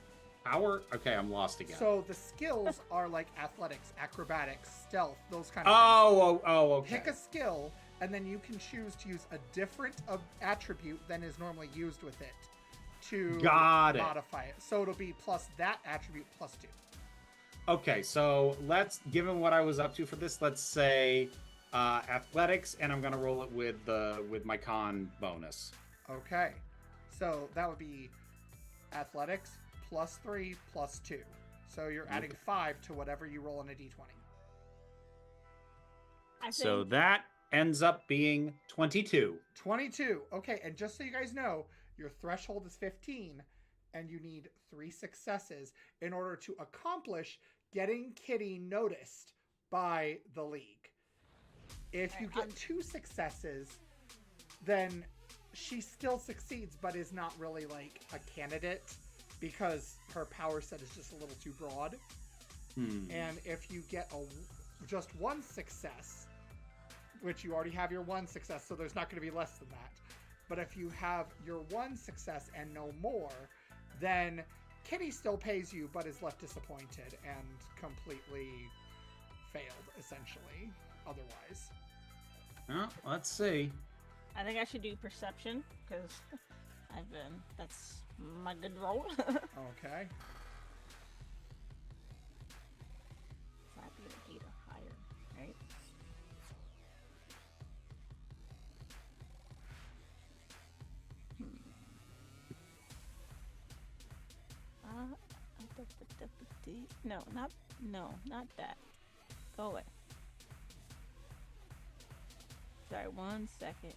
power? Okay, I'm lost again. So the skills are like athletics, acrobatics, stealth, those kind of things. Oh, okay. Pick a skill, and then you can choose to use a different attribute than is normally used with it to modify it. So it'll be plus that attribute plus 2. Okay, so given what I was up to for this, let's say athletics, and I'm gonna roll it with my con bonus. Okay, so that would be athletics plus 3 plus 2. So you're adding 5 to whatever you roll on a d20. So that ends up being 22. 22. Okay, and just so you guys know, your threshold is 15, and you need 3 successes in order to accomplish getting Kitty noticed by the league. If you get 2 successes, then she still succeeds, but is not really like a candidate because her power set is just a little too broad. And if you get just 1 success, which you already have your 1 success, so there's not going to be less than that. But if you have your 1 success and no more, then Kitty still pays you, but is left disappointed and completely failed, essentially, otherwise. Well, let's see. I think I should do perception, because that's my good roll. Okay. So I have to get a data higher, right? No, not that. Go away. Sorry, 1 second.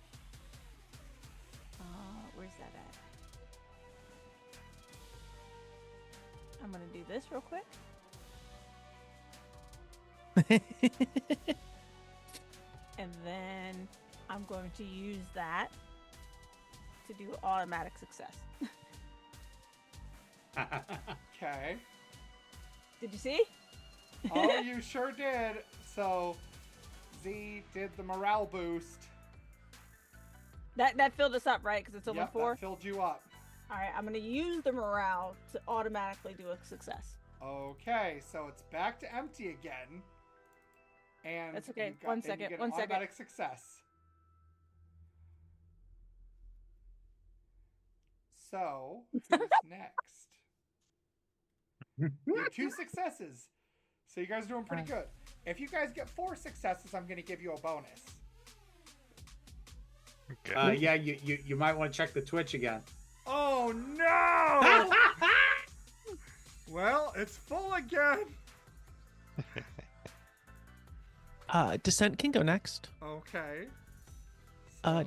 Where's that at? I'm gonna do this real quick. And then I'm going to use that to do automatic success. Okay. Did you see? Oh, you sure did. So, Z did the morale boost. That filled us up, right? Because it's over 4? That filled you up. Alright, I'm going to use the morale to automatically do a success. Okay, so it's back to empty again. And that's okay. You 1 second. You get 1 second. Automatic success. So, who's next? You have 2 successes. So you guys are doing pretty good. If you guys get 4 successes, I'm going to give you a bonus. Okay. Yeah, you might want to check the Twitch again. Oh, no! Well, it's full again. Descent can go next. Okay.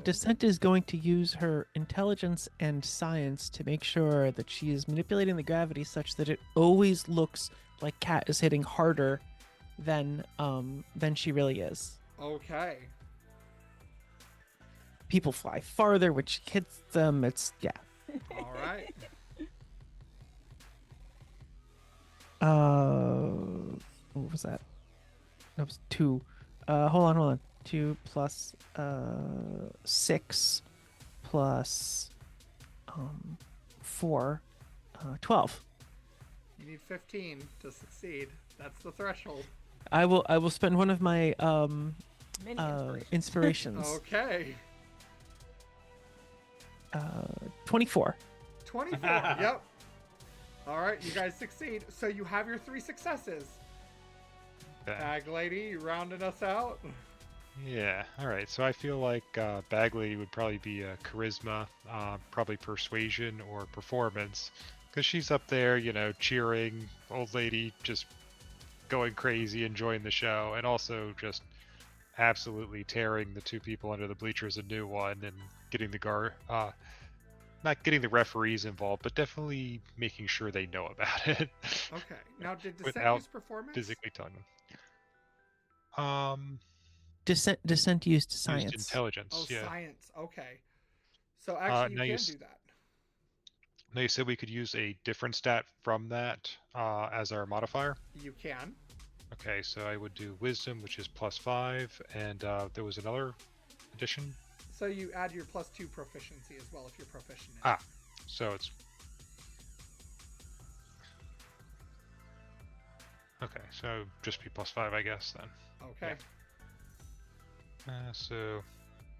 Descent is going to use her intelligence and science to make sure that she is manipulating the gravity such that it always looks like Cat is hitting harder than she really is. Okay. People fly farther, which hits them. It's All right. What was that? That was 2. Hold on. 2 plus 6 plus 4, 12. You need 15 to succeed. That's the threshold. I will spend one of my Mini inspirations. Okay. 24. 24. Yep. All right, you guys succeed. So you have your 3 successes. Okay. Bag Lady, you rounding us out? Yeah, alright, so I feel like Bag Lady would probably be charisma, probably persuasion or performance, because she's up there, you know, cheering, old lady just going crazy, enjoying the show, and also just absolutely tearing the 2 people under the bleachers a new one and getting the not getting the referees involved, but definitely making sure they know about it. Okay. Now, did Descent Without use performance? physically telling them. Descent used Used science. intelligence, Oh, yeah. science. Okay. So actually, now you you can do that. No, you said we could use a different stat from that as our modifier? You can. Okay, so I would do wisdom, which is +5, and there was another addition? So you add your +2 proficiency as well if you're proficient in Ah, it. so it's... Okay, so just be +5, I guess, then. Okay. So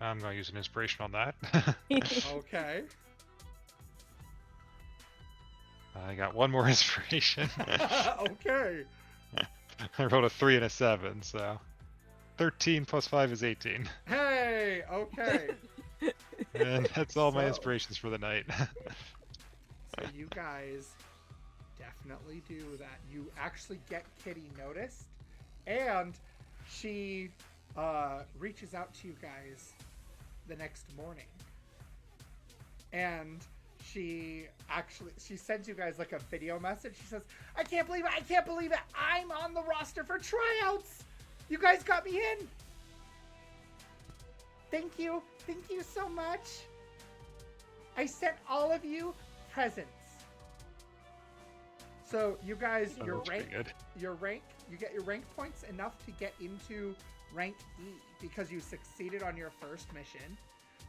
I'm going to use an inspiration on that. Okay. I got one more inspiration. Okay. I rolled a 3 and a 7, so 13 + 5 is 18. Hey, okay. And that's all my So- inspirations for the night. So you guys definitely do that. You actually get Kitty noticed, and she reaches out to you guys the next morning, and she sends you guys like a video message. She says, I can't believe it, I'm on the roster for tryouts. You guys got me in. Thank you so much. I sent all of you presents. So you guys, That your looks rank, pretty good. you get your rank points enough to get into rank E because you succeeded on your first mission.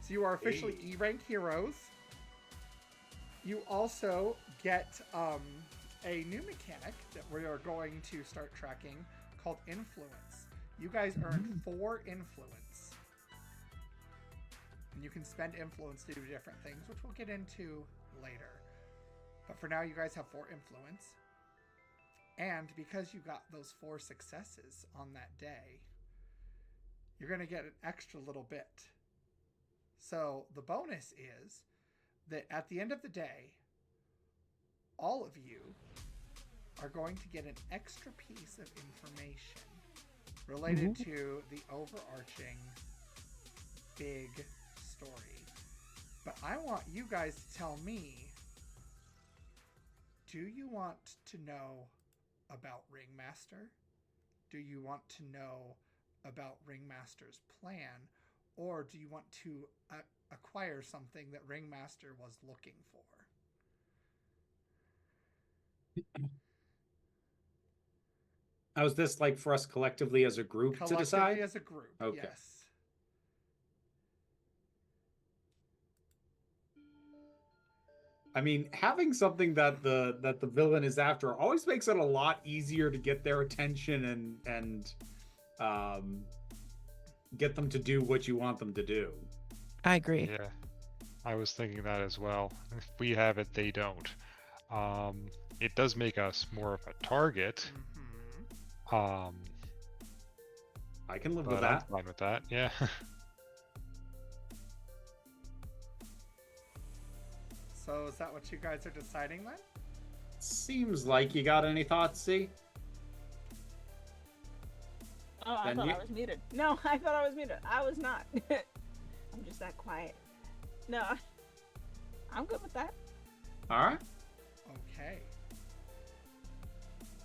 So you are officially E rank heroes. You also get a new mechanic that we are going to start tracking called Influence. You guys earn 4 influence. And you can spend influence to do different things, which we'll get into later. But for now, you guys have 4 influence. And because you got those 4 successes on that day, you're going to get an extra little bit. So the bonus is that at the end of the day, all of you are going to get an extra piece of information related to the overarching big story. But I want you guys to tell me, do you want to know about Ringmaster? Do you want to know about Ringmaster's plan? Or do you want to acquire something that Ringmaster was looking for? Now, is this like for us collectively as a group to decide? Collectively as a group, Okay. yes. I mean, having something that the villain is after always makes it a lot easier to get their attention and get them to do what you want them to do. I agree. Yeah, I was thinking that as well. If we have it, they don't. It does make us more of a target. Mm-hmm. I can live with But I'm that. fine with that. Yeah. So is that what you guys are deciding then? Seems like you got any thoughts, C? Oh, I Then thought you- I was muted. No, I thought I was muted. I was not. I'm just that quiet. No, I'm good with that. All right. Okay.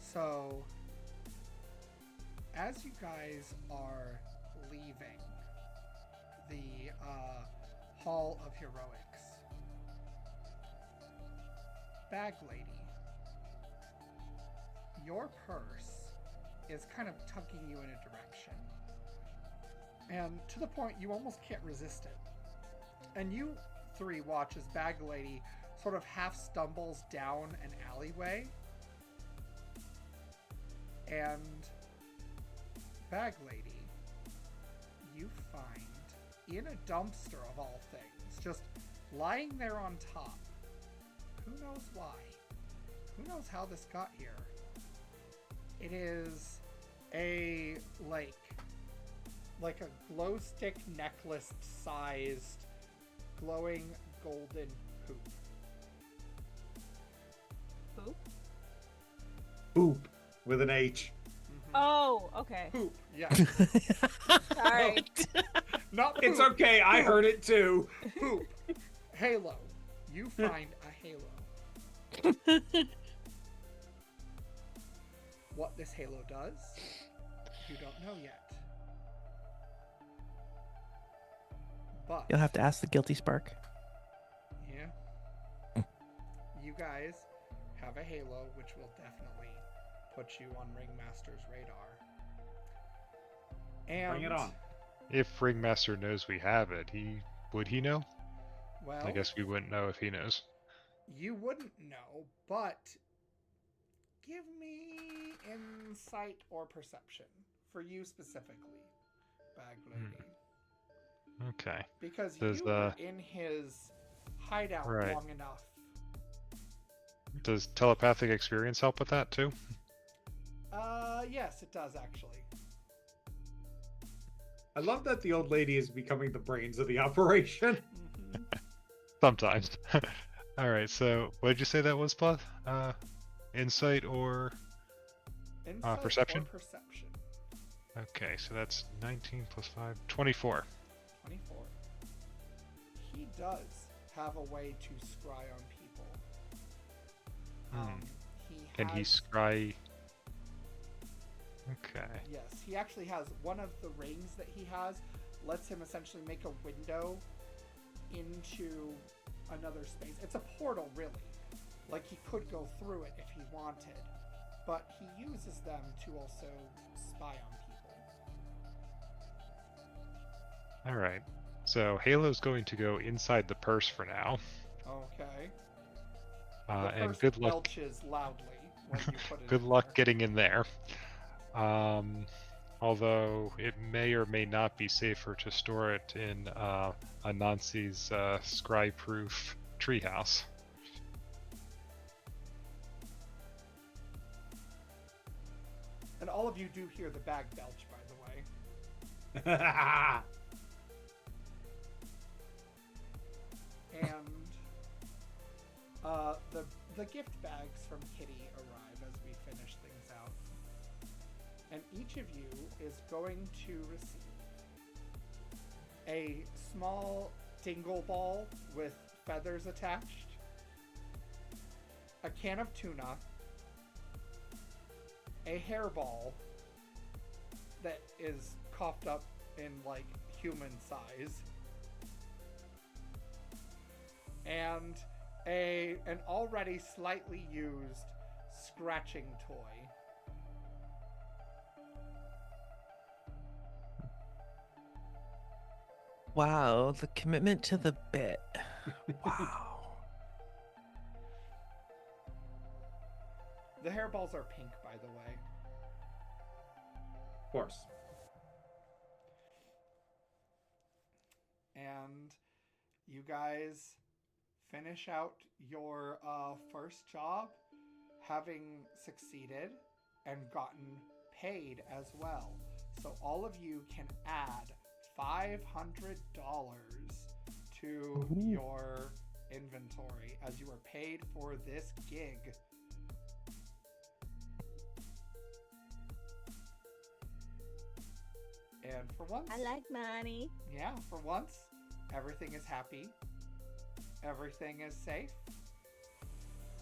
So, as you guys are leaving the Hall of Heroics, Bag Lady, your purse is kind of tugging you in a direction. And to the point you almost can't resist it. And you 3 watch as Bag Lady sort of half stumbles down an alleyway. And Bag Lady, you find in a dumpster of all things, just lying there on top. Who knows why? who knows how this got here? It is a like a glow stick necklace sized glowing golden hoop. Poop? Poop with an H. Oh, okay. Hoop, yeah. Sorry. Not poop. It's okay. I heard it too. Hoop. Halo. You find a halo. What this halo does, you don't know yet. But You'll have to ask the guilty spark. yeah, you guys have a halo, which will definitely put you on Ringmaster's radar. And Bring it on. If Ringmaster knows we have it, would he know? well, I guess we wouldn't know if he knows. you wouldn't know, but give me insight or perception for you specifically, Bag Lady. Okay. Because Does you were in his hideout Right. long enough. Does telepathic experience help with that too? Yes, it does actually. I love that the old lady is becoming the brains of the operation. Mhm. Sometimes. All right. So, what did you say that was, Pluth? Insight or Insight perception? or perception. okay. So that's 19 plus 5, 24. 24. He does have a way to scry on people. Can he has- scry? Okay. Yes, he actually has one of the rings that he has lets him essentially make a window into another space. It's a portal, really. Like he could go through it if he wanted, but he uses them to also spy on people. All right. So Halo's going to go inside the purse for now. Okay. And purse good luck. belches loudly when you put it Good in luck there. getting in there. Although it may or may not be safer to store it in Anansi's scry-proof treehouse. And all of you do hear the bag belch, by the way. And the gift bags from Kitty arrive as we finish things out. And each of you is going to receive a small dingle ball with feathers attached, a can of tuna, a hairball that is coughed up in like human size, and an already slightly used scratching toy. Wow, the commitment to the bit. Wow. The hairballs are pink, by the way. Of course. And you guys finish out your first job, having succeeded and gotten paid as well. So all of you can add $500 to your inventory as you are paid for this gig. And for once, I like money. yeah, for once, everything is happy, everything is safe,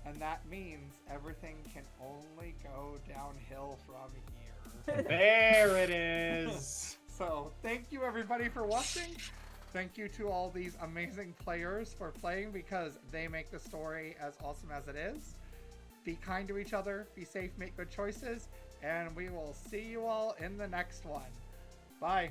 and that means everything can only go downhill from here. There it is. So, thank you everybody for watching. Thank you to all these amazing players for playing, because they make the story as awesome as it is. Be kind to each other, be safe, make good choices, and we will see you all in the next one. Bye.